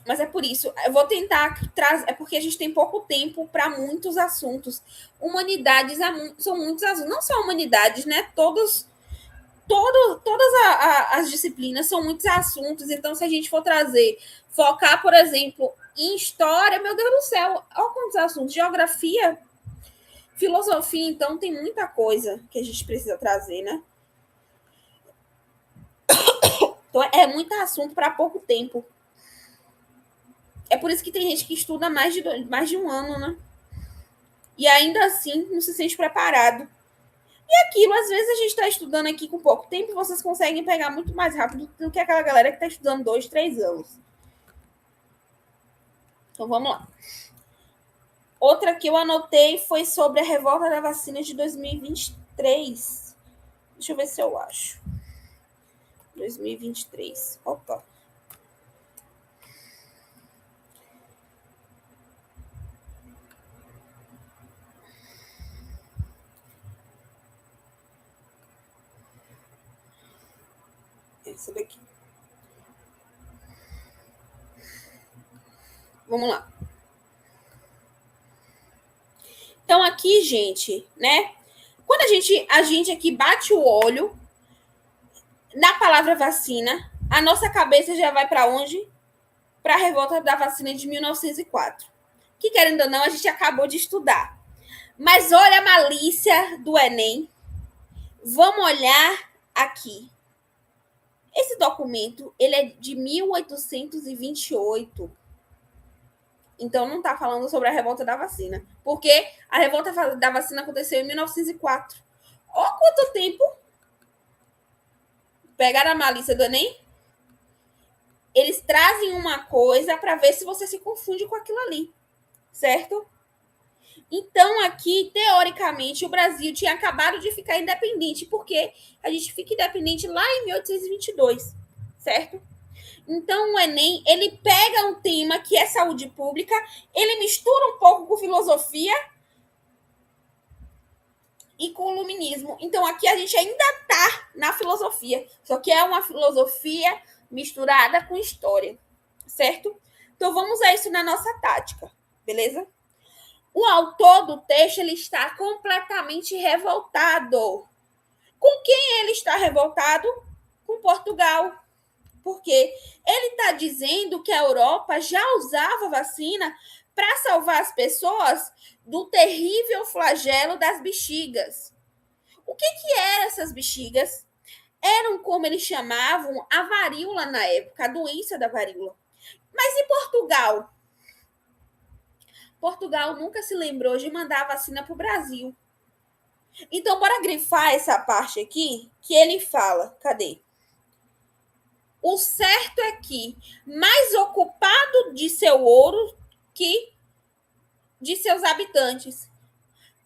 Mas é por isso, eu vou tentar trazer, é porque a gente tem pouco tempo para muitos assuntos. Humanidades são muitos assuntos, não só humanidades, né? Todas as disciplinas são muitos assuntos, então se a gente for focar, por exemplo, em história, meu Deus do céu, olha quantos assuntos, geografia, filosofia, então tem muita coisa que a gente precisa trazer, né? Então é muito assunto para pouco tempo. É por isso que tem gente que estuda mais de um ano, né? E ainda assim não se sente preparado. E aquilo, às vezes a gente está estudando aqui com pouco tempo, vocês conseguem pegar muito mais rápido do que aquela galera que está estudando 2, 3 anos. Então vamos lá. Outra que eu anotei foi sobre a revolta da vacina de 2023. Deixa eu ver se eu acho. 2023. Opa. Essa daqui. Vamos lá. Então aqui, gente, né? Quando a gente aqui bate o olho na palavra vacina, a nossa cabeça já vai para onde? Para a revolta da vacina de 1904. Que, querendo ou não, a gente acabou de estudar. Mas olha a malícia do Enem. Vamos olhar aqui. Esse documento, ele é de 1828. Então, não está falando sobre a revolta da vacina. Porque a revolta da vacina aconteceu em 1904. Olha quanto tempo. Pegaram a malícia do Enem? Eles trazem uma coisa para ver se você se confunde com aquilo ali. Certo? Então, aqui, teoricamente, o Brasil tinha acabado de ficar independente, porque a gente fica independente lá em 1822, certo? Então, o Enem, ele pega um tema que é saúde pública, ele mistura um pouco com filosofia e com o iluminismo. Então, aqui a gente ainda está na filosofia, só que é uma filosofia misturada com história, certo? Então vamos a isso na nossa tática, beleza? O autor do texto ele está completamente revoltado. Com quem ele está revoltado? Com Portugal. Porque ele está dizendo que a Europa já usava vacina para salvar as pessoas do terrível flagelo das bexigas. O que eram essas bexigas? Eram, como eles chamavam, a varíola na época, a doença da varíola. Mas e Portugal? Portugal nunca se lembrou de mandar a vacina para o Brasil. Então, bora grifar essa parte aqui, que ele fala. Cadê? O certo é que, mais ocupado de seu ouro que de seus habitantes.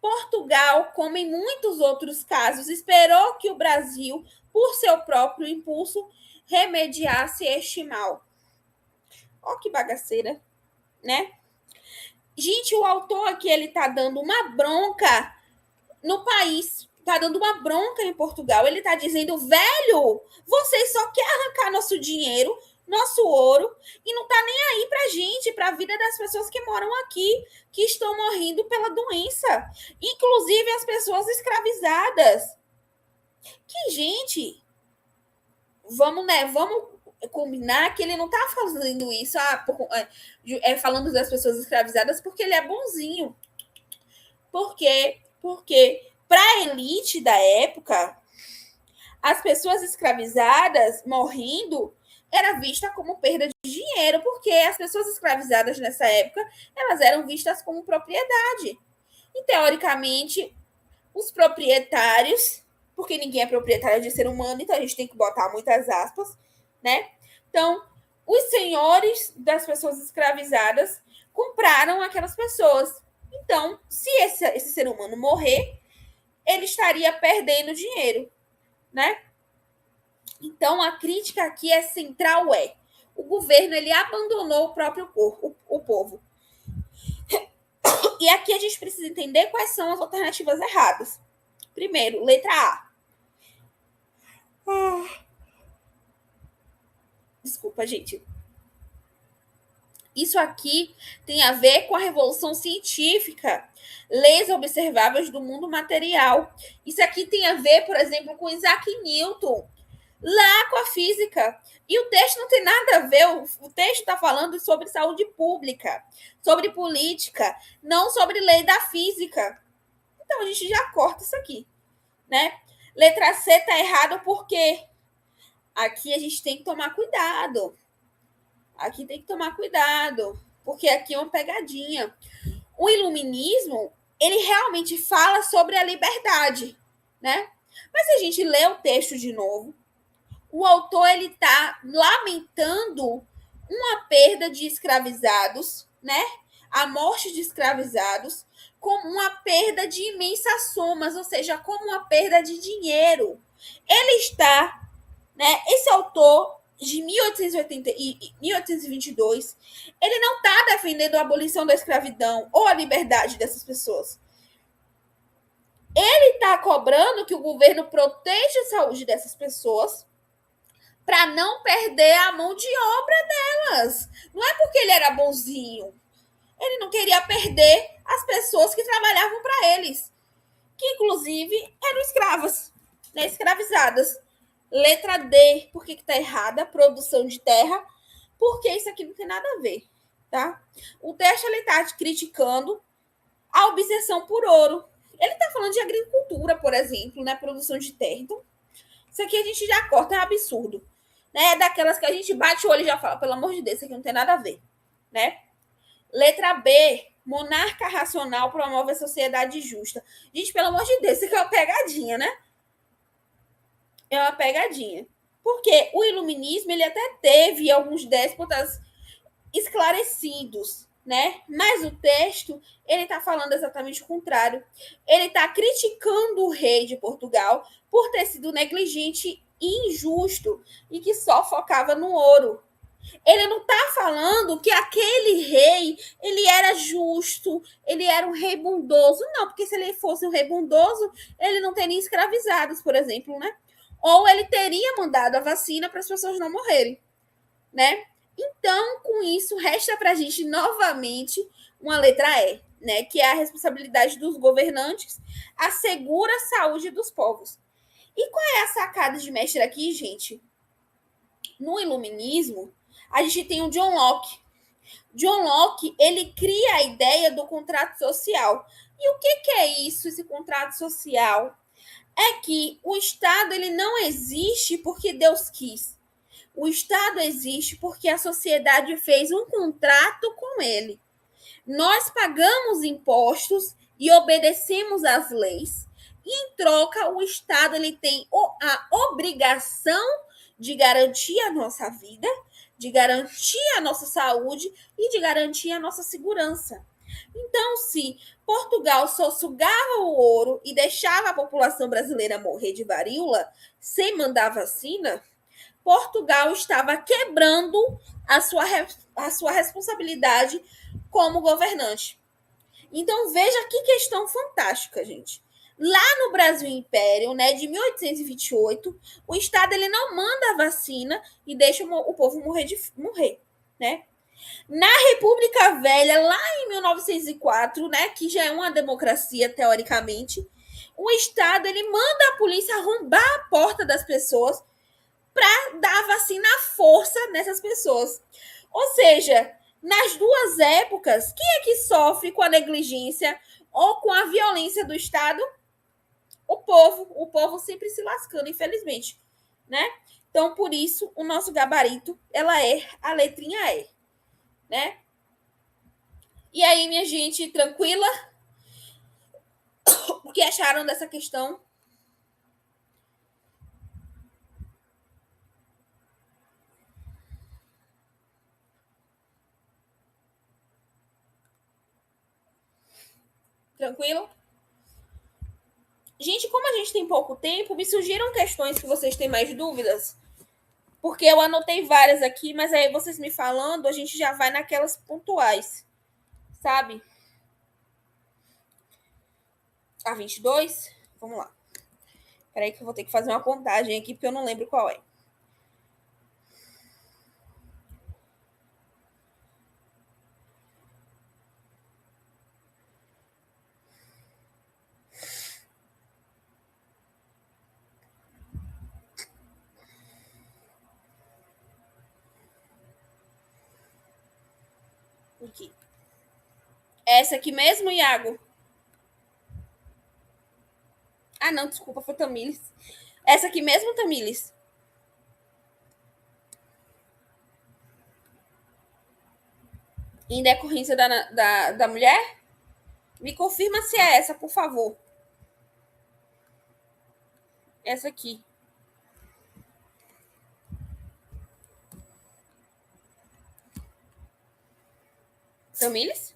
Portugal, como em muitos outros casos, esperou que o Brasil, por seu próprio impulso, remediasse este mal. Ó que bagaceira, né? Gente, o autor aqui, ele tá dando uma bronca no país, tá dando uma bronca em Portugal. Ele tá dizendo, velho, vocês só querem arrancar nosso dinheiro, nosso ouro, e não tá nem aí pra gente, pra vida das pessoas que moram aqui, que estão morrendo pela doença. Inclusive as pessoas escravizadas. Que, gente, vamos combinar que ele não tá fazendo isso falando das pessoas escravizadas porque ele é bonzinho. Por quê? Porque para a elite da época, as pessoas escravizadas morrendo era vista como perda de dinheiro, porque as pessoas escravizadas nessa época, elas eram vistas como propriedade. E, teoricamente, os proprietários, porque ninguém é proprietário de ser humano, então a gente tem que botar muitas aspas, né? Então, os senhores das pessoas escravizadas compraram aquelas pessoas. Então, se esse ser humano morrer, ele estaria perdendo dinheiro, né? Então, a crítica aqui é central, o governo ele abandonou o próprio o povo. E aqui a gente precisa entender quais são as alternativas erradas. Primeiro, letra A. Desculpa, gente. Isso aqui tem a ver com a revolução científica, leis observáveis do mundo material. Isso aqui tem a ver, por exemplo, com Isaac Newton, lá com a física. E o texto não tem nada a ver, o texto está falando sobre saúde pública, sobre política, não sobre lei da física. Então a gente já corta isso aqui, né? Letra C está errado porque aqui a gente tem que tomar cuidado. Aqui tem que tomar cuidado, porque aqui é uma pegadinha. O iluminismo, ele realmente fala sobre a liberdade, né? Mas se a gente lê o texto de novo, o autor ele está lamentando uma perda de escravizados, né? A morte de escravizados, como uma perda de imensas somas, ou seja, como uma perda de dinheiro. Ele está, né? Esse autor de 1880 e 1822, ele não está defendendo a abolição da escravidão ou a liberdade dessas pessoas. Ele está cobrando que o governo proteja a saúde dessas pessoas para não perder a mão de obra delas. Não é porque ele era bonzinho. Ele não queria perder as pessoas que trabalhavam para eles, que inclusive eram escravas, né? Escravizadas. Letra D, por que está errada? Produção de terra, porque isso aqui não tem nada a ver, tá? O texto ele está criticando a obsessão por ouro. Ele está falando de agricultura, por exemplo, né? Produção de terra. Então, isso aqui a gente já corta, é um absurdo. Né? É daquelas que a gente bate o olho e já fala, pelo amor de Deus, isso aqui não tem nada a ver, né? Letra B, monarca racional promove a sociedade justa. Gente, pelo amor de Deus, isso aqui é uma pegadinha, né? É uma pegadinha. Porque o iluminismo, ele até teve alguns déspotas esclarecidos, né? Mas o texto, ele está falando exatamente o contrário. Ele está criticando o rei de Portugal por ter sido negligente e injusto e que só focava no ouro. Ele não está falando que aquele rei, ele era justo, ele era um rei bondoso. Não, porque se ele fosse um rei bondoso, ele não teria escravizados, por exemplo, né? Ou ele teria mandado a vacina para as pessoas não morrerem, né? Então, com isso, resta para a gente novamente uma letra E, né? Que é a responsabilidade dos governantes assegura a saúde dos povos. E qual é a sacada de mestre aqui, gente? No iluminismo, a gente tem o John Locke. John Locke, ele cria a ideia do contrato social. E o que é isso, esse contrato social? É que o Estado ele não existe porque Deus quis. O Estado existe porque a sociedade fez um contrato com ele. Nós pagamos impostos e obedecemos às leis. E em troca, o Estado ele tem a obrigação de garantir a nossa vida, de garantir a nossa saúde e de garantir a nossa segurança. Então, se Portugal só sugava o ouro e deixava a população brasileira morrer de varíola sem mandar vacina, Portugal estava quebrando a sua responsabilidade como governante. Então, veja que questão fantástica, gente. Lá no Brasil Império, né, de 1828, o Estado ele não manda a vacina e deixa o povo morrer, né? Na República Velha, lá em 1904, né, que já é uma democracia teoricamente, o Estado ele manda a polícia arrombar a porta das pessoas para dar a vacina à força nessas pessoas. Ou seja, nas duas épocas, quem é que sofre com a negligência ou com a violência do Estado? O povo sempre se lascando, infelizmente, né? Então, por isso, o nosso gabarito, ela é a letrinha E, né? E aí, minha gente, tranquila? O que acharam dessa questão? Tranquilo? Gente, como a gente tem pouco tempo, me surgiram questões que vocês têm mais dúvidas? Porque eu anotei várias aqui, mas aí vocês me falando, a gente já vai naquelas pontuais, sabe? A 22? Vamos lá. Peraí que eu vou ter que fazer uma contagem aqui, porque eu não lembro qual é. Aqui. Essa aqui mesmo, Iago? Ah, não, desculpa, foi Tamires. Essa aqui mesmo, Tamires? Em decorrência da mulher? Me confirma se é essa, por favor. Essa aqui. Tamires?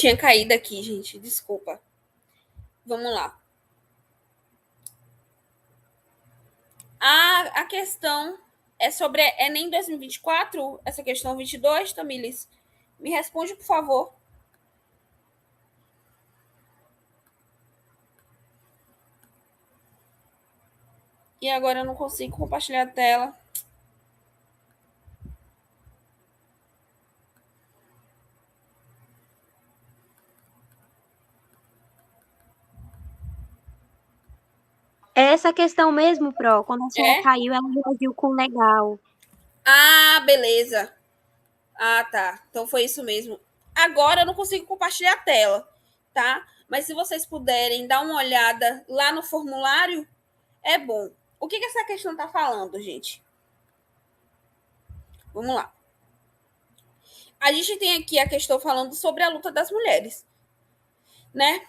Tinha caído aqui, gente, desculpa. Vamos lá. A questão é sobre Enem 2024? Essa questão 22, Tamilis? Me responde, por favor. E agora eu não consigo compartilhar a tela.
Essa questão mesmo, Pro, quando a senhora caiu, ela reagiu com legal.
Ah, beleza. Ah, tá. Então foi isso mesmo. Agora eu não consigo compartilhar a tela, tá? Mas se vocês puderem dar uma olhada lá no formulário, é bom. O que essa questão tá falando, gente? Vamos lá. A gente tem aqui a questão falando sobre a luta das mulheres, né?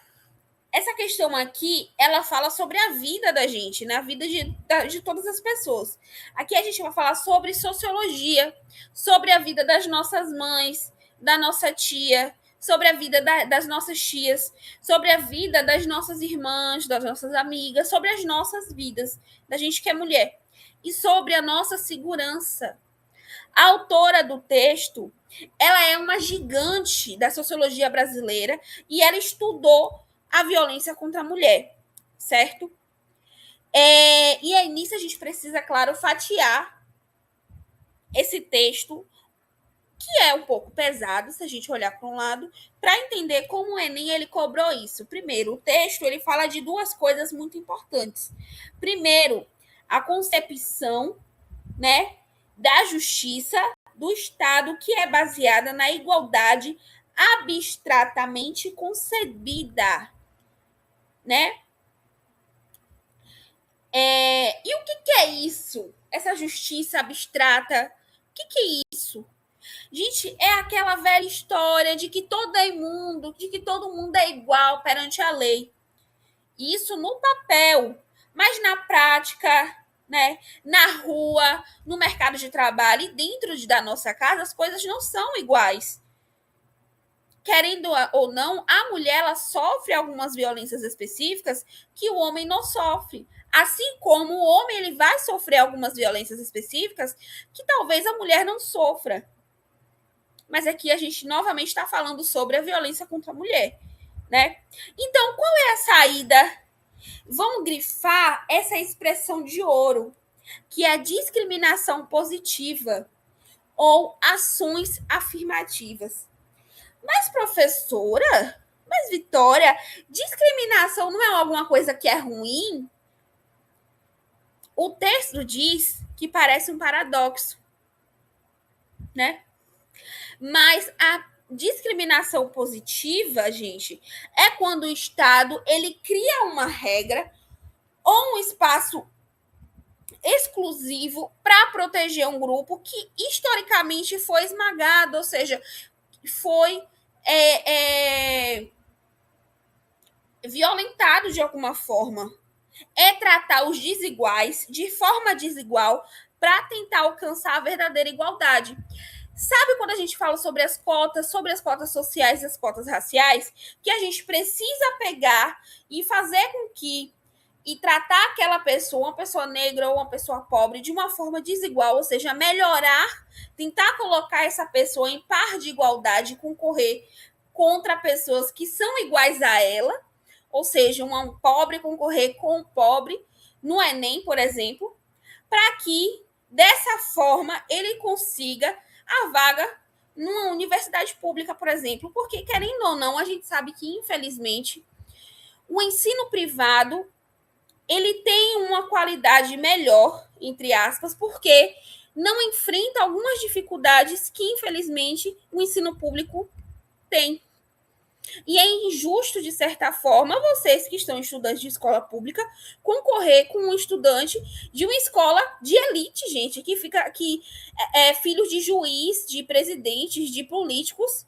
Essa questão aqui, ela fala sobre a vida da gente, né? A vida de todas as pessoas. Aqui a gente vai falar sobre sociologia, sobre a vida das nossas mães, da nossa tia, sobre a vida das nossas tias, sobre a vida das nossas irmãs, das nossas amigas, sobre as nossas vidas, da gente que é mulher, e sobre a nossa segurança. A autora do texto, ela é uma gigante da sociologia brasileira e ela estudou a violência contra a mulher, certo? E aí nisso a gente precisa, claro, fatiar esse texto, que é um pouco pesado, se a gente olhar para um lado, para entender como o Enem ele cobrou isso. Primeiro, o texto ele fala de duas coisas muito importantes. Primeiro, a concepção, né, da justiça do Estado, que é baseada na igualdade abstratamente concebida, né? E o que é isso? Essa justiça abstrata? O que é isso? Gente, é aquela velha história de que todo mundo é igual perante a lei. Isso no papel, mas na prática, né, na rua, no mercado de trabalho e dentro da nossa casa, as coisas não são iguais. Querendo ou não, a mulher ela sofre algumas violências específicas que o homem não sofre. Assim como o homem ele vai sofrer algumas violências específicas que talvez a mulher não sofra. Mas aqui a gente novamente está falando sobre a violência contra a mulher, né? Então, qual é a saída? Vamos grifar essa expressão de ouro, que é a discriminação positiva ou ações afirmativas. Mas, professora, mas, Vitória, discriminação não é alguma coisa que é ruim? O texto diz que parece um paradoxo, né? Mas a discriminação positiva, gente, é quando o Estado ele cria uma regra ou um espaço exclusivo para proteger um grupo que historicamente foi esmagado, ou seja, foi violentado de alguma forma. É tratar os desiguais de forma desigual para tentar alcançar a verdadeira igualdade. Sabe quando a gente fala sobre as cotas sociais e as cotas raciais, que a gente precisa pegar e fazer com que e tratar aquela pessoa, uma pessoa negra ou uma pessoa pobre, de uma forma desigual, ou seja, melhorar, tentar colocar essa pessoa em par de igualdade, concorrer contra pessoas que são iguais a ela, ou seja, um pobre concorrer com um pobre no Enem, por exemplo, para que, dessa forma, ele consiga a vaga numa universidade pública, por exemplo, porque, querendo ou não, a gente sabe que, infelizmente, o ensino privado ele tem uma qualidade melhor, entre aspas, porque não enfrenta algumas dificuldades que, infelizmente, o ensino público tem. E é injusto, de certa forma, vocês que estão estudantes de escola pública concorrer com um estudante de uma escola de elite, gente, que é filho de juiz, de presidentes, de políticos,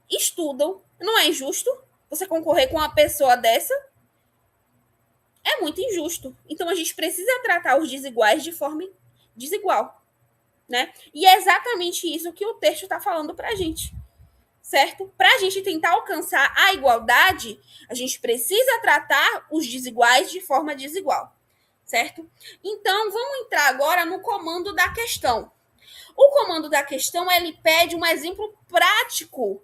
estudam. Não é injusto você concorrer com uma pessoa dessa? É muito injusto. Então a gente precisa tratar os desiguais de forma desigual, né? E é exatamente isso que o texto está falando para a gente, certo? Para a gente tentar alcançar a igualdade, a gente precisa tratar os desiguais de forma desigual, certo? Então, vamos entrar agora no comando da questão. O comando da questão, ele pede um exemplo prático,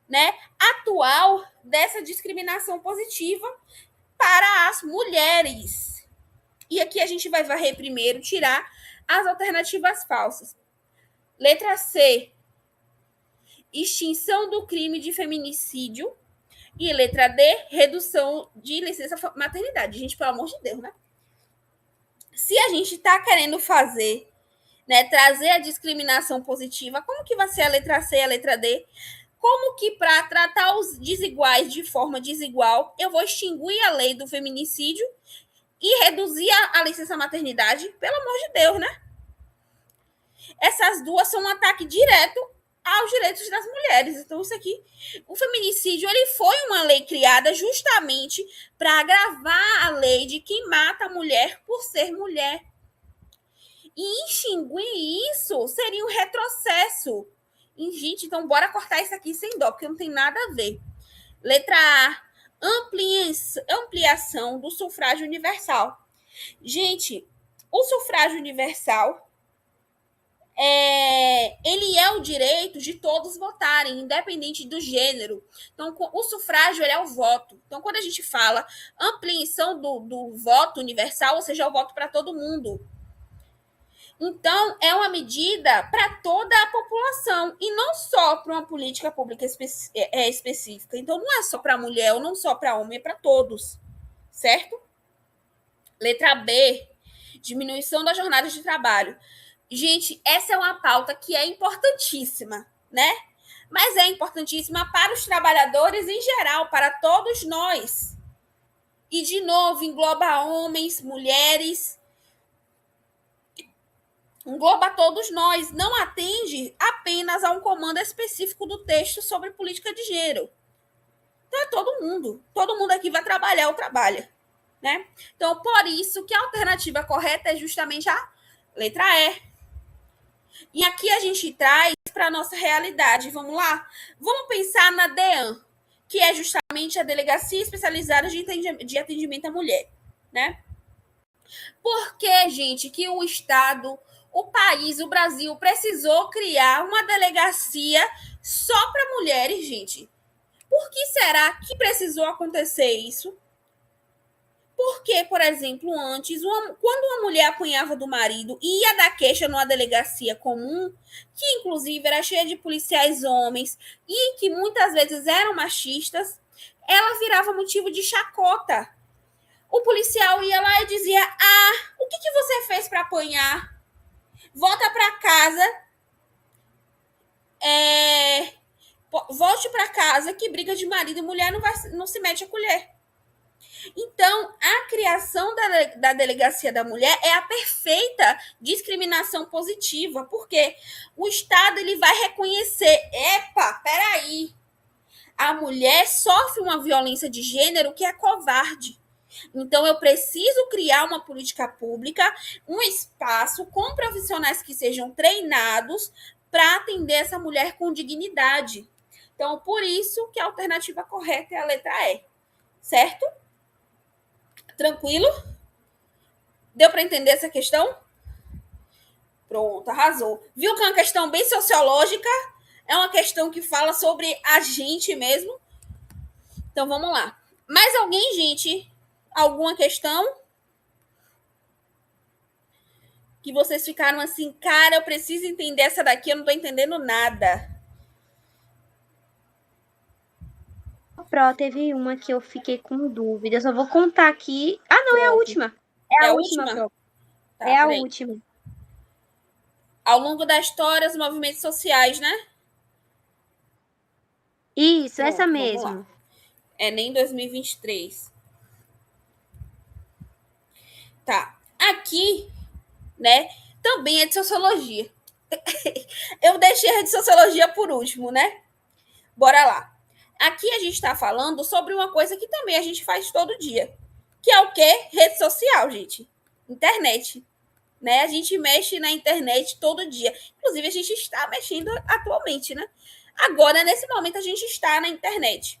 né, atual dessa discriminação positiva para as mulheres. E aqui a gente vai varrer primeiro, tirar as alternativas falsas. Letra C, extinção do crime de feminicídio. E letra D, redução de licença maternidade. Gente, pelo amor de Deus, né? Se a gente está querendo fazer, né, trazer a discriminação positiva, como que vai ser a letra C e a letra D? Como que para tratar os desiguais de forma desigual, eu vou extinguir a lei do feminicídio e reduzir a licença maternidade? Pelo amor de Deus, né? Essas duas são um ataque direto aos direitos das mulheres. Então, isso aqui, o feminicídio, ele foi uma lei criada justamente para agravar a lei de quem mata a mulher por ser mulher. E extinguir isso seria um retrocesso. E, gente, então bora cortar isso aqui sem dó, porque não tem nada a ver. Letra A, ampliação do sufrágio universal. Gente, o sufrágio universal ele é o direito de todos votarem, independente do gênero. Então, o sufrágio ele é o voto. Então, quando a gente fala ampliação do voto universal, ou seja, o voto para todo mundo. Então, é uma medida para toda a população e não só para uma política pública específica. Então, não é só para mulher ou não só para homem, é para todos, certo? Letra B, diminuição da jornada de trabalho. Gente, essa é uma pauta que é importantíssima, né? Mas é importantíssima para os trabalhadores em geral, para todos nós. E, de novo, engloba homens, mulheres, engloba todos nós, não atende apenas a um comando específico do texto sobre política de gênero. Então é todo mundo aqui vai trabalhar ou trabalha, né? Então, por isso que a alternativa correta é justamente a letra E. E aqui a gente traz para a nossa realidade, vamos lá? Vamos pensar na DEAN, que é justamente a Delegacia Especializada de Atendimento à Mulher, né? Por que, gente, que o Estado, o país, o Brasil, precisou criar uma delegacia só para mulheres, gente? Por que será que precisou acontecer isso? Porque, por exemplo, antes, quando uma mulher apanhava do marido e ia dar queixa numa delegacia comum, que inclusive era cheia de policiais homens e que muitas vezes eram machistas, ela virava motivo de chacota. O policial ia lá e dizia: o que você fez para apanhar? Volta para casa, volte para casa, que briga de marido e mulher não se mete a colher. Então, a criação da Delegacia da Mulher é a perfeita discriminação positiva, porque o Estado ele vai reconhecer, peraí, a mulher sofre uma violência de gênero que é covarde. Então, eu preciso criar uma política pública, um espaço com profissionais que sejam treinados para atender essa mulher com dignidade. Então, por isso que a alternativa correta é a letra E, certo? Tranquilo? Deu para entender essa questão? Pronto, arrasou. Viu que é uma questão bem sociológica? É uma questão que fala sobre a gente mesmo? Então, vamos lá. Mais alguém, gente? Alguma questão? Que vocês ficaram assim, cara, eu preciso entender essa daqui, eu não estou entendendo nada.
Pro, teve uma que eu fiquei com dúvida. Eu só vou contar aqui. Não, é a última. É a última, Pro.
Tá,
é a última.
Ao longo da história, os movimentos sociais, né?
Isso, pronto, essa mesmo.
Nem 2023. Tá. Aqui, né? Também é de sociologia. Eu deixei a de sociologia por último, né? Bora lá. Aqui a gente está falando sobre uma coisa que também a gente faz todo dia. Que é o quê? Rede social, gente. Internet. Né? A gente mexe na internet todo dia. Inclusive, a gente está mexendo atualmente, né? Agora, nesse momento, a gente está na internet.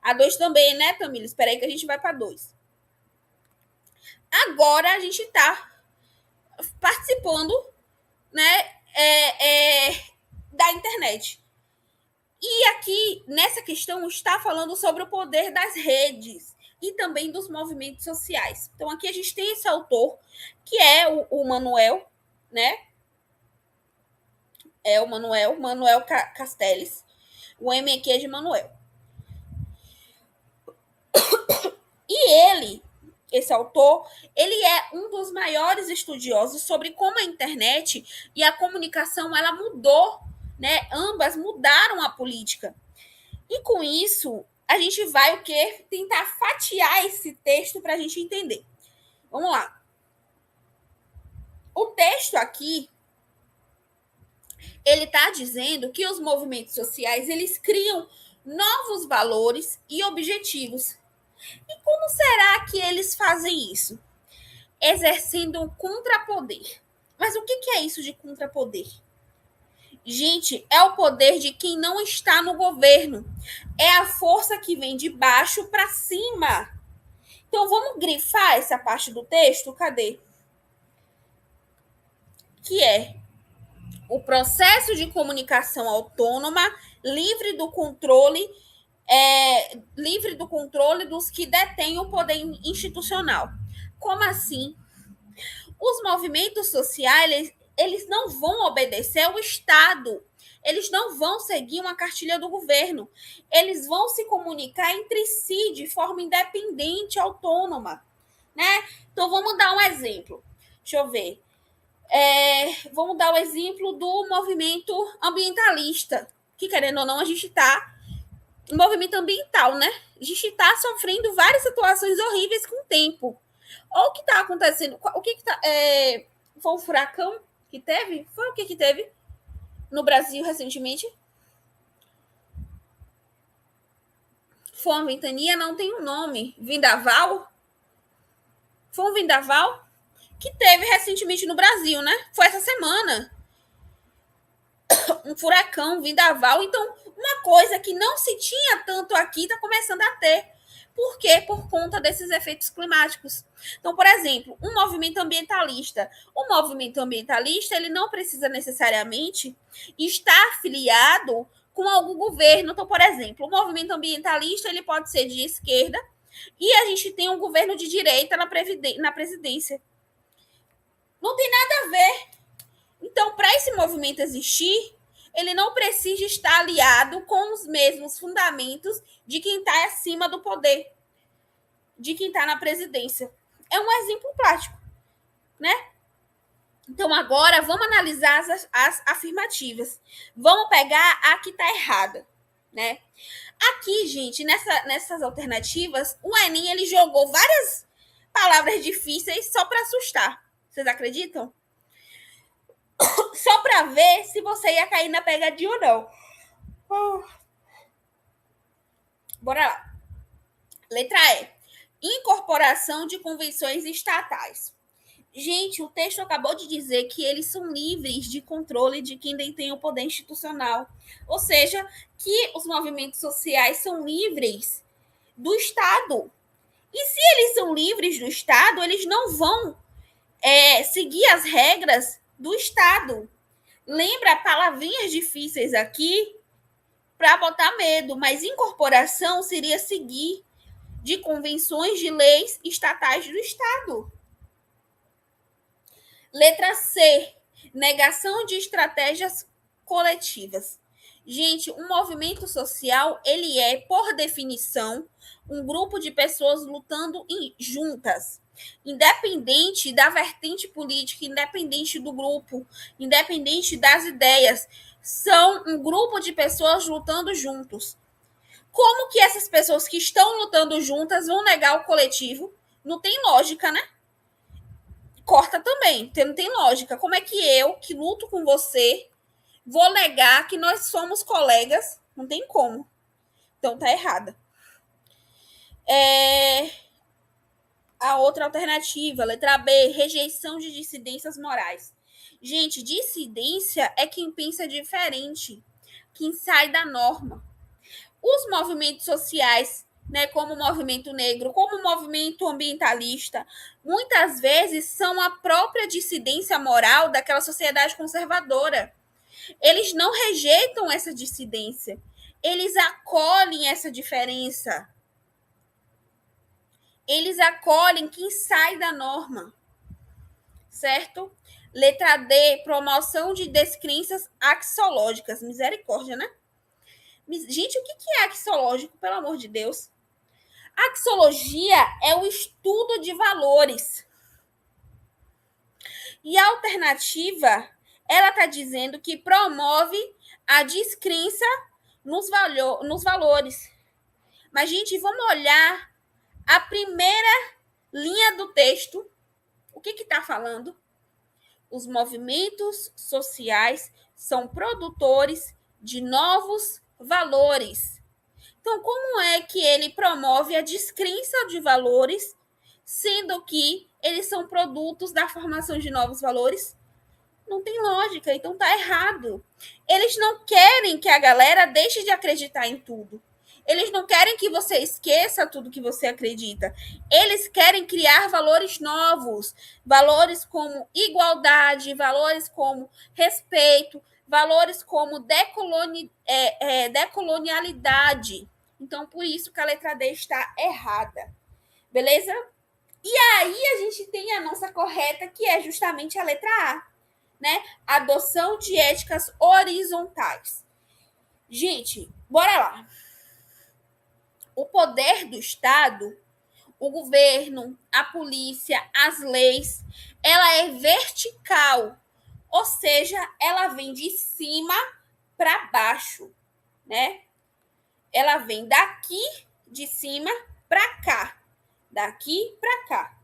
A 2 também, né, Tamila? Espera aí que a gente vai para 2. Agora a gente está participando, né, da internet. E aqui, nessa questão, está falando sobre o poder das redes e também dos movimentos sociais. Então, aqui a gente tem esse autor, que é o Manuel, né? É o Manuel Castells. O M aqui é de Manuel. E ele, esse autor, ele é um dos maiores estudiosos sobre como a internet e a comunicação ela mudou, né? Ambas mudaram a política. E com isso, a gente vai o quê? Tentar fatiar esse texto para a gente entender. Vamos lá. O texto aqui, ele está dizendo que os movimentos sociais, eles criam novos valores e objetivos. E como será que eles fazem isso? Exercendo um contrapoder. Mas o que é isso de contrapoder? Gente, é o poder de quem não está no governo. É a força que vem de baixo para cima. Então, vamos grifar essa parte do texto? Cadê? Que é o processo de comunicação autônoma, livre do controle dos que detêm o poder institucional. Como assim? Os movimentos sociais, eles não vão obedecer ao Estado. Eles não vão seguir uma cartilha do governo. Eles vão se comunicar entre si de forma independente, autônoma, né? Então, vamos dar um exemplo. Deixa eu ver. Vamos dar o exemplo do movimento ambientalista, que, querendo ou não, a gente está no movimento ambiental, né? A gente está sofrendo várias situações horríveis com o tempo. Olha o que está acontecendo. O que está... foi um furacão que teve? Foi o que teve no Brasil recentemente? Foi uma ventania, não tem um nome. Vendaval? Foi um vendaval que teve recentemente no Brasil, né? Foi essa semana. Um furacão, um vendaval. Então, uma coisa que não se tinha tanto aqui está começando a ter. Por quê? Por conta desses efeitos climáticos. Então, por exemplo, um movimento ambientalista. O movimento ambientalista, ele não precisa necessariamente estar afiliado com algum governo. Então, por exemplo, o movimento ambientalista, ele pode ser de esquerda e a gente tem um governo de direita na presidência. Não tem nada a ver. Então, para esse movimento existir, ele não precisa estar aliado com os mesmos fundamentos de quem está acima do poder, de quem está na presidência. É um exemplo prático, né? Então, agora, vamos analisar as afirmativas. Vamos pegar a que está errada, né? Aqui, gente, nessas alternativas, o Enem, ele jogou várias palavras difíceis só para assustar. Vocês acreditam? Só para ver se você ia cair na pegadinha ou não. Bora lá. Letra E. Incorporação de convenções estatais. Gente, o texto acabou de dizer que eles são livres de controle de quem detém o poder institucional. Ou seja, que os movimentos sociais são livres do Estado. E se eles são livres do Estado, eles não vão seguir as regras do Estado. Lembra palavrinhas difíceis aqui para botar medo, mas incorporação seria seguir de convenções de leis estatais do Estado. Letra C, negação de estratégias coletivas. Gente, um movimento social, ele é, por definição, um grupo de pessoas lutando juntas, independente da vertente política, independente do grupo, independente das ideias. São um grupo de pessoas lutando juntos. Como que essas pessoas que estão lutando juntas vão negar o coletivo? Não tem lógica, né? Corta também, não tem lógica. Como é que eu, que luto com você, vou negar que nós somos colegas? Não tem como. Então tá errada. A outra alternativa, letra B, rejeição de dissidências morais. Gente, dissidência é quem pensa diferente. quem sai da norma. Os movimentos sociais, né, como o movimento negro, como o movimento ambientalista, muitas vezes são a própria dissidência moral daquela sociedade conservadora. Eles não rejeitam essa dissidência, eles acolhem essa diferença. Eles acolhem quem sai da norma, certo? Letra D, promoção de descrenças axiológicas. Misericórdia, né? Gente, o que é axiológico, pelo amor de Deus? Axiologia é o estudo de valores. E a alternativa, ela está dizendo que promove a descrença nos valores. Mas, gente, vamos olhar a primeira linha do texto. O que está falando? Os movimentos sociais são produtores de novos valores. Então, como é que ele promove a descrença de valores, sendo que eles são produtos da formação de novos valores? Não tem lógica, então tá errado. Eles não querem que a galera deixe de acreditar em tudo. Eles não querem que você esqueça tudo que você acredita. Eles querem criar valores novos, valores como igualdade, valores como respeito, valores como decolonialidade. Então, por isso que a letra D está errada. Beleza? E aí a gente tem a nossa correta, que é justamente a letra A, né? Adoção de éticas horizontais. Gente, bora lá. O poder do Estado, o governo, a polícia, as leis, ela é vertical, ou seja, ela vem de cima para baixo, né? Ela vem daqui de cima para cá, daqui para cá,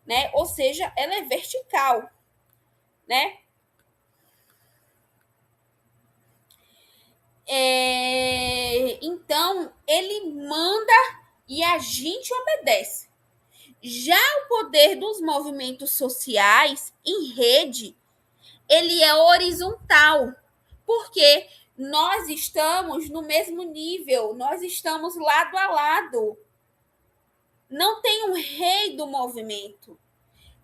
né? Ou seja, ela é vertical, né? Então, ele manda e a gente obedece. Já o poder dos movimentos sociais em rede, ele é horizontal, porque nós estamos no mesmo nível, nós estamos lado a lado. Não tem um rei do movimento.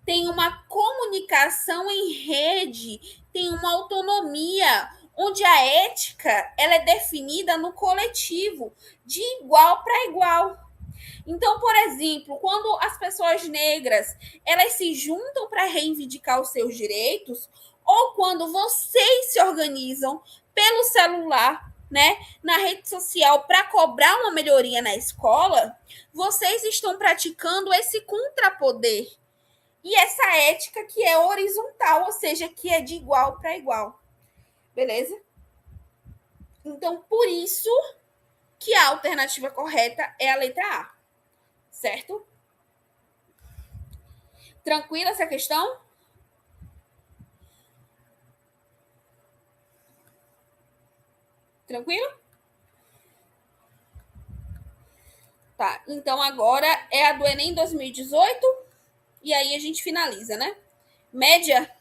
Tem uma comunicação em rede, tem uma autonomia, onde a ética ela é definida no coletivo, de igual para igual. Então, por exemplo, quando as pessoas negras elas se juntam para reivindicar os seus direitos, ou quando vocês se organizam pelo celular, né, na rede social para cobrar uma melhoria na escola, vocês estão praticando esse contrapoder. E essa ética que é horizontal, ou seja, que é de igual para igual. Beleza? Então, por isso que a alternativa correta é a letra A. Certo? Tranquila essa questão? Tranquilo? Tá, então agora é a do Enem 2018 e aí a gente finaliza, né? Média.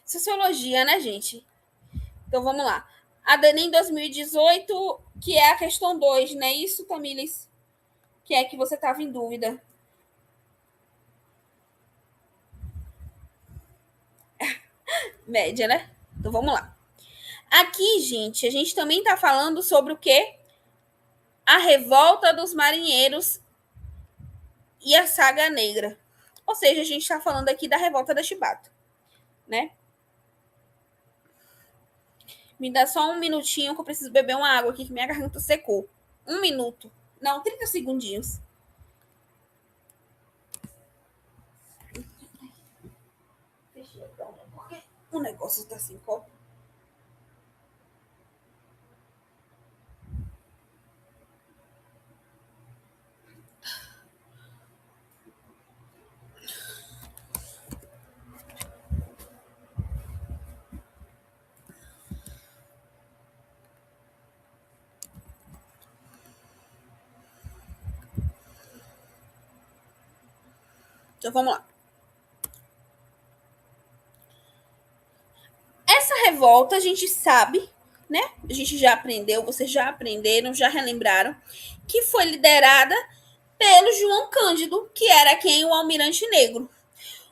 Sociologia, né, gente? Então vamos lá. A do Enem 2018, que é a questão 2, né? Isso, Tamires? Que é que você estava em dúvida. Média, né? Então vamos lá. Aqui, gente, a gente também está falando sobre o quê? A revolta dos marinheiros e a saga negra. Ou seja, a gente está falando aqui da revolta da Chibata, né? Me dá só um minutinho que eu preciso beber uma água aqui que minha garganta secou. 1 minuto. Não, 30 segundinhos. O negócio tá sem copo. Então vamos lá. Essa revolta a gente sabe né? A gente já aprendeu, vocês já aprenderam, já relembraram, que foi liderada pelo João Cândido, que era quem? O Almirante Negro.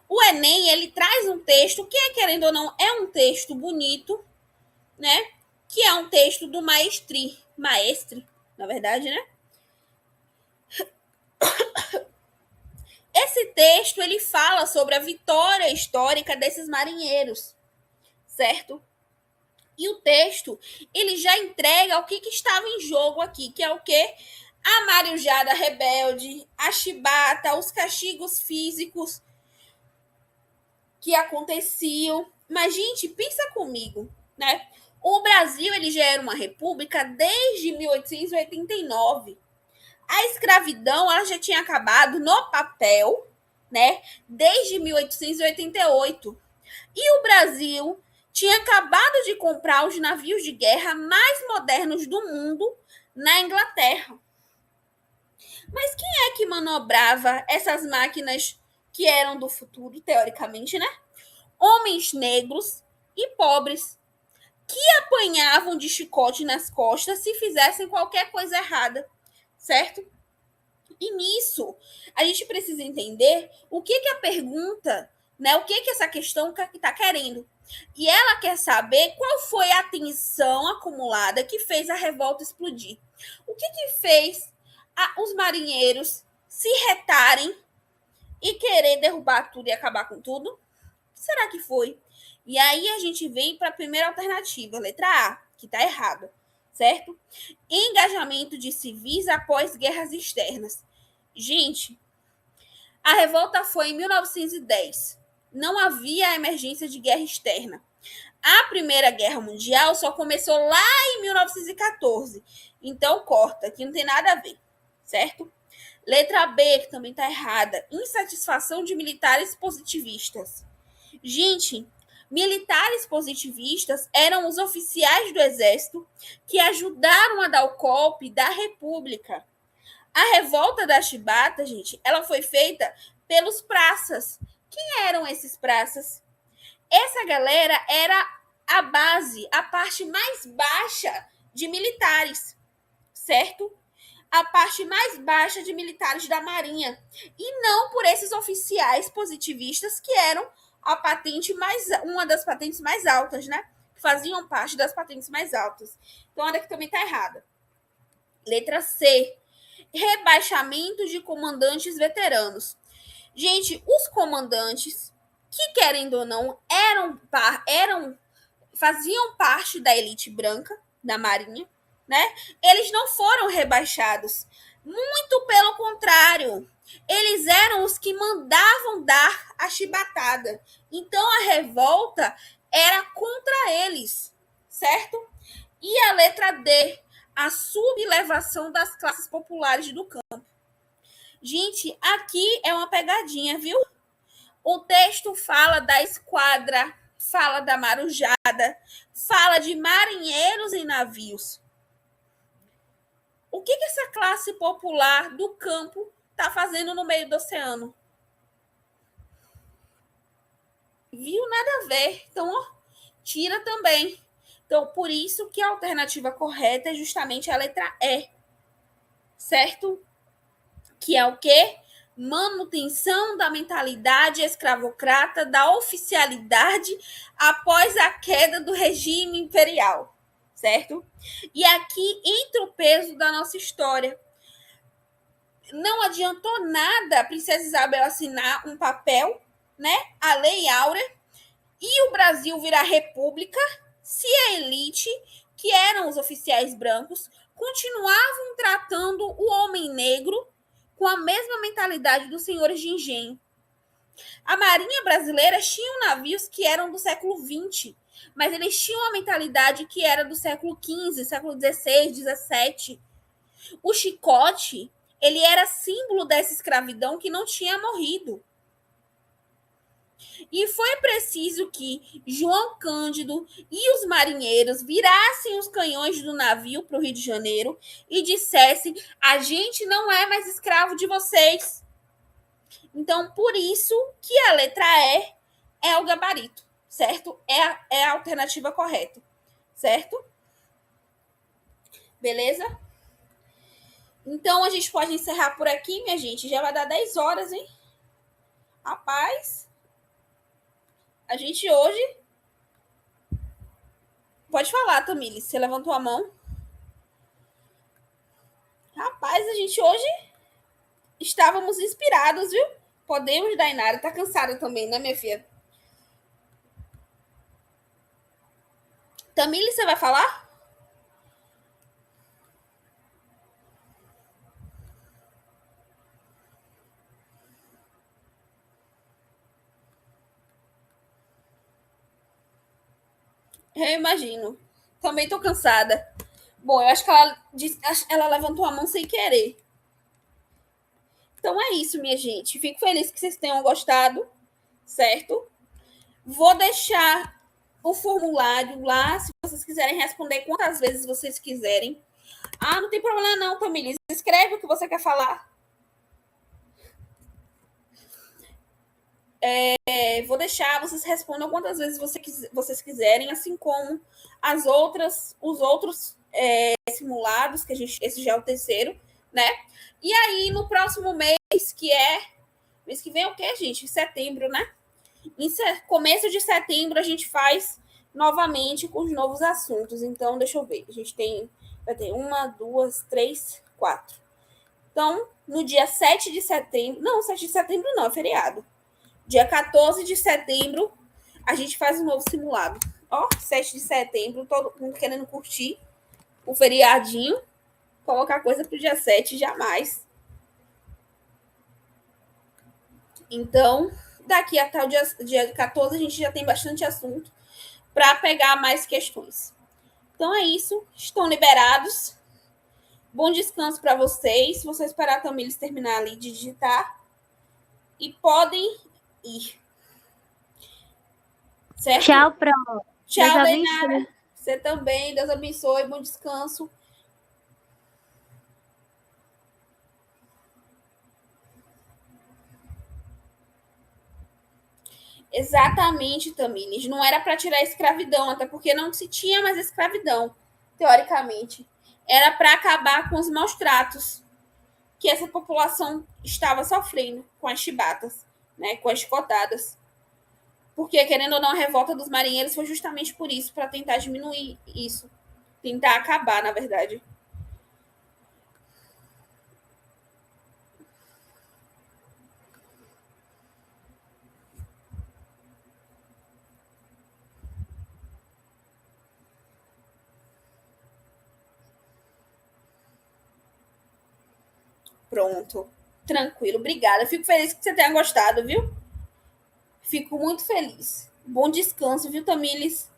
O Enem, ele traz um texto que, querendo ou não, é um texto bonito, né? Que é um texto do maestre, na verdade, né? Esse texto, ele fala sobre a vitória histórica desses marinheiros, certo? E o texto, ele já entrega o que estava em jogo aqui, que é o quê? A Mariujada rebelde, a chibata, os castigos físicos que aconteciam. Mas, gente, pensa comigo, né? O Brasil, ele já era uma república desde 1889. A escravidão, ela já tinha acabado no papel, né? Desde 1888. E o Brasil tinha acabado de comprar os navios de guerra mais modernos do mundo na Inglaterra. Mas quem é que manobrava essas máquinas que eram do futuro, teoricamente, né? Homens negros e pobres que apanhavam de chicote nas costas se fizessem qualquer coisa errada, certo? E nisso, a gente precisa entender o que a pergunta, né? O que essa questão está querendo. E ela quer saber qual foi a tensão acumulada que fez a revolta explodir. O que fez os marinheiros se retarem e querer derrubar tudo e acabar com tudo? O que será que foi? E aí a gente vem para a primeira alternativa, letra A, que está errada, certo? Engajamento de civis após guerras externas. Gente, a revolta foi em 1910. Não havia emergência de guerra externa. A Primeira Guerra Mundial só começou lá em 1914. Então, corta, que não tem nada a ver, certo? Letra B, que também está errada. Insatisfação de militares positivistas. Gente, militares positivistas eram os oficiais do exército que ajudaram a dar o golpe da República. A revolta da chibata, gente, ela foi feita pelos praças. Quem eram esses praças? Essa galera era a base, a parte mais baixa de militares, certo? A parte mais baixa de militares da Marinha. E não por esses oficiais positivistas que eram a patente mais, uma das patentes mais altas, né? Que faziam parte das patentes mais altas. Então, olha que também está errada. Letra C. Rebaixamento de comandantes veteranos. Gente, os comandantes, que querendo ou não, faziam parte da elite branca da Marinha, né? Eles não foram rebaixados. Muito pelo contrário. Eles eram os que mandavam dar a chibatada. Então a revolta era contra eles, certo? E a letra D, a sublevação das classes populares do campo. Gente, aqui é uma pegadinha, viu? O texto fala da esquadra, fala da marujada, fala de marinheiros em navios. O que essa classe popular do campo está fazendo no meio do oceano? Viu? Nada a ver. Então, ó, tira também. Então, por isso que a alternativa correta é justamente a letra E. Certo? Que é o quê? Manutenção da mentalidade escravocrata da oficialidade após a queda do regime imperial, certo? E aqui entra o peso da nossa história. Não adiantou nada a princesa Isabel assinar um papel, né? A Lei Áurea, e o Brasil virar república se a elite, que eram os oficiais brancos, continuavam tratando o homem negro com a mesma mentalidade dos senhores de engenho. A Marinha brasileira tinha navios que eram do século XX, mas eles tinham uma mentalidade que era do século XV, século XVI, XVII. O chicote, ele era símbolo dessa escravidão que não tinha morrido. E foi preciso que João Cândido e os marinheiros virassem os canhões do navio para o Rio de Janeiro e dissessem: a gente não é mais escravo de vocês. Então, por isso que a letra E é o gabarito, certo? É a alternativa correta, certo? Beleza? Então, a gente pode encerrar por aqui, minha gente. Já vai dar 10 horas, hein? Rapaz, a gente hoje... Pode falar, Tamires. Você levantou a mão. Rapaz, a gente hoje estávamos inspirados, viu? Podemos, Dainara. Tá cansada também, né, minha filha? Tamires, você vai falar? Eu imagino. Também tô cansada. Bom, eu acho que ela levantou a mão sem querer. Então é isso, minha gente. Fico feliz que vocês tenham gostado, certo? Vou deixar o formulário lá, se vocês quiserem responder quantas vezes vocês quiserem. Ah, não tem problema não, Tamilis. Escreve o que você quer falar. Vou deixar, vocês respondam quantas vezes vocês quiserem, assim como os outros simulados, que esse já é o terceiro, né? E aí, no próximo mês, mês que vem é o quê, gente? Setembro, né? Começo de setembro, a gente faz novamente com os novos assuntos. Então, deixa eu ver. A gente vai ter 1, 2, 3, 4. Então, no dia 7 de setembro... Não, 7 de setembro não, é feriado. Dia 14 de setembro, a gente faz um novo simulado. Ó, 7 de setembro, todo mundo querendo curtir o feriadinho. Colocar coisa pro dia 7, jamais. Então, daqui até o dia 14, a gente já tem bastante assunto para pegar mais questões. Então é isso. Estão liberados. Bom descanso para vocês. Vou só esperar a Tamires terminar ali de digitar. E podem ir. Certo?
Tchau, Pro.
Tchau, Dainara. Você também. Deus abençoe. Bom descanso. Exatamente, Tamires. Não era para tirar a escravidão, até porque não se tinha mais escravidão, teoricamente. Era para acabar com os maus tratos que essa população estava sofrendo com as chibatas, né, com as chicotadas. Porque, querendo ou não, a revolta dos marinheiros foi justamente por isso, para tentar diminuir isso. Tentar acabar, na verdade. Pronto. Tranquilo. Obrigada. Fico feliz que você tenha gostado, viu? Fico muito feliz. Bom descanso, viu, Tamires?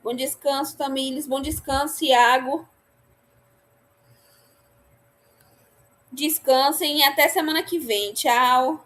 Bom descanso, Tamires. Bom descanso, Iago. Descansem e até semana que vem. Tchau.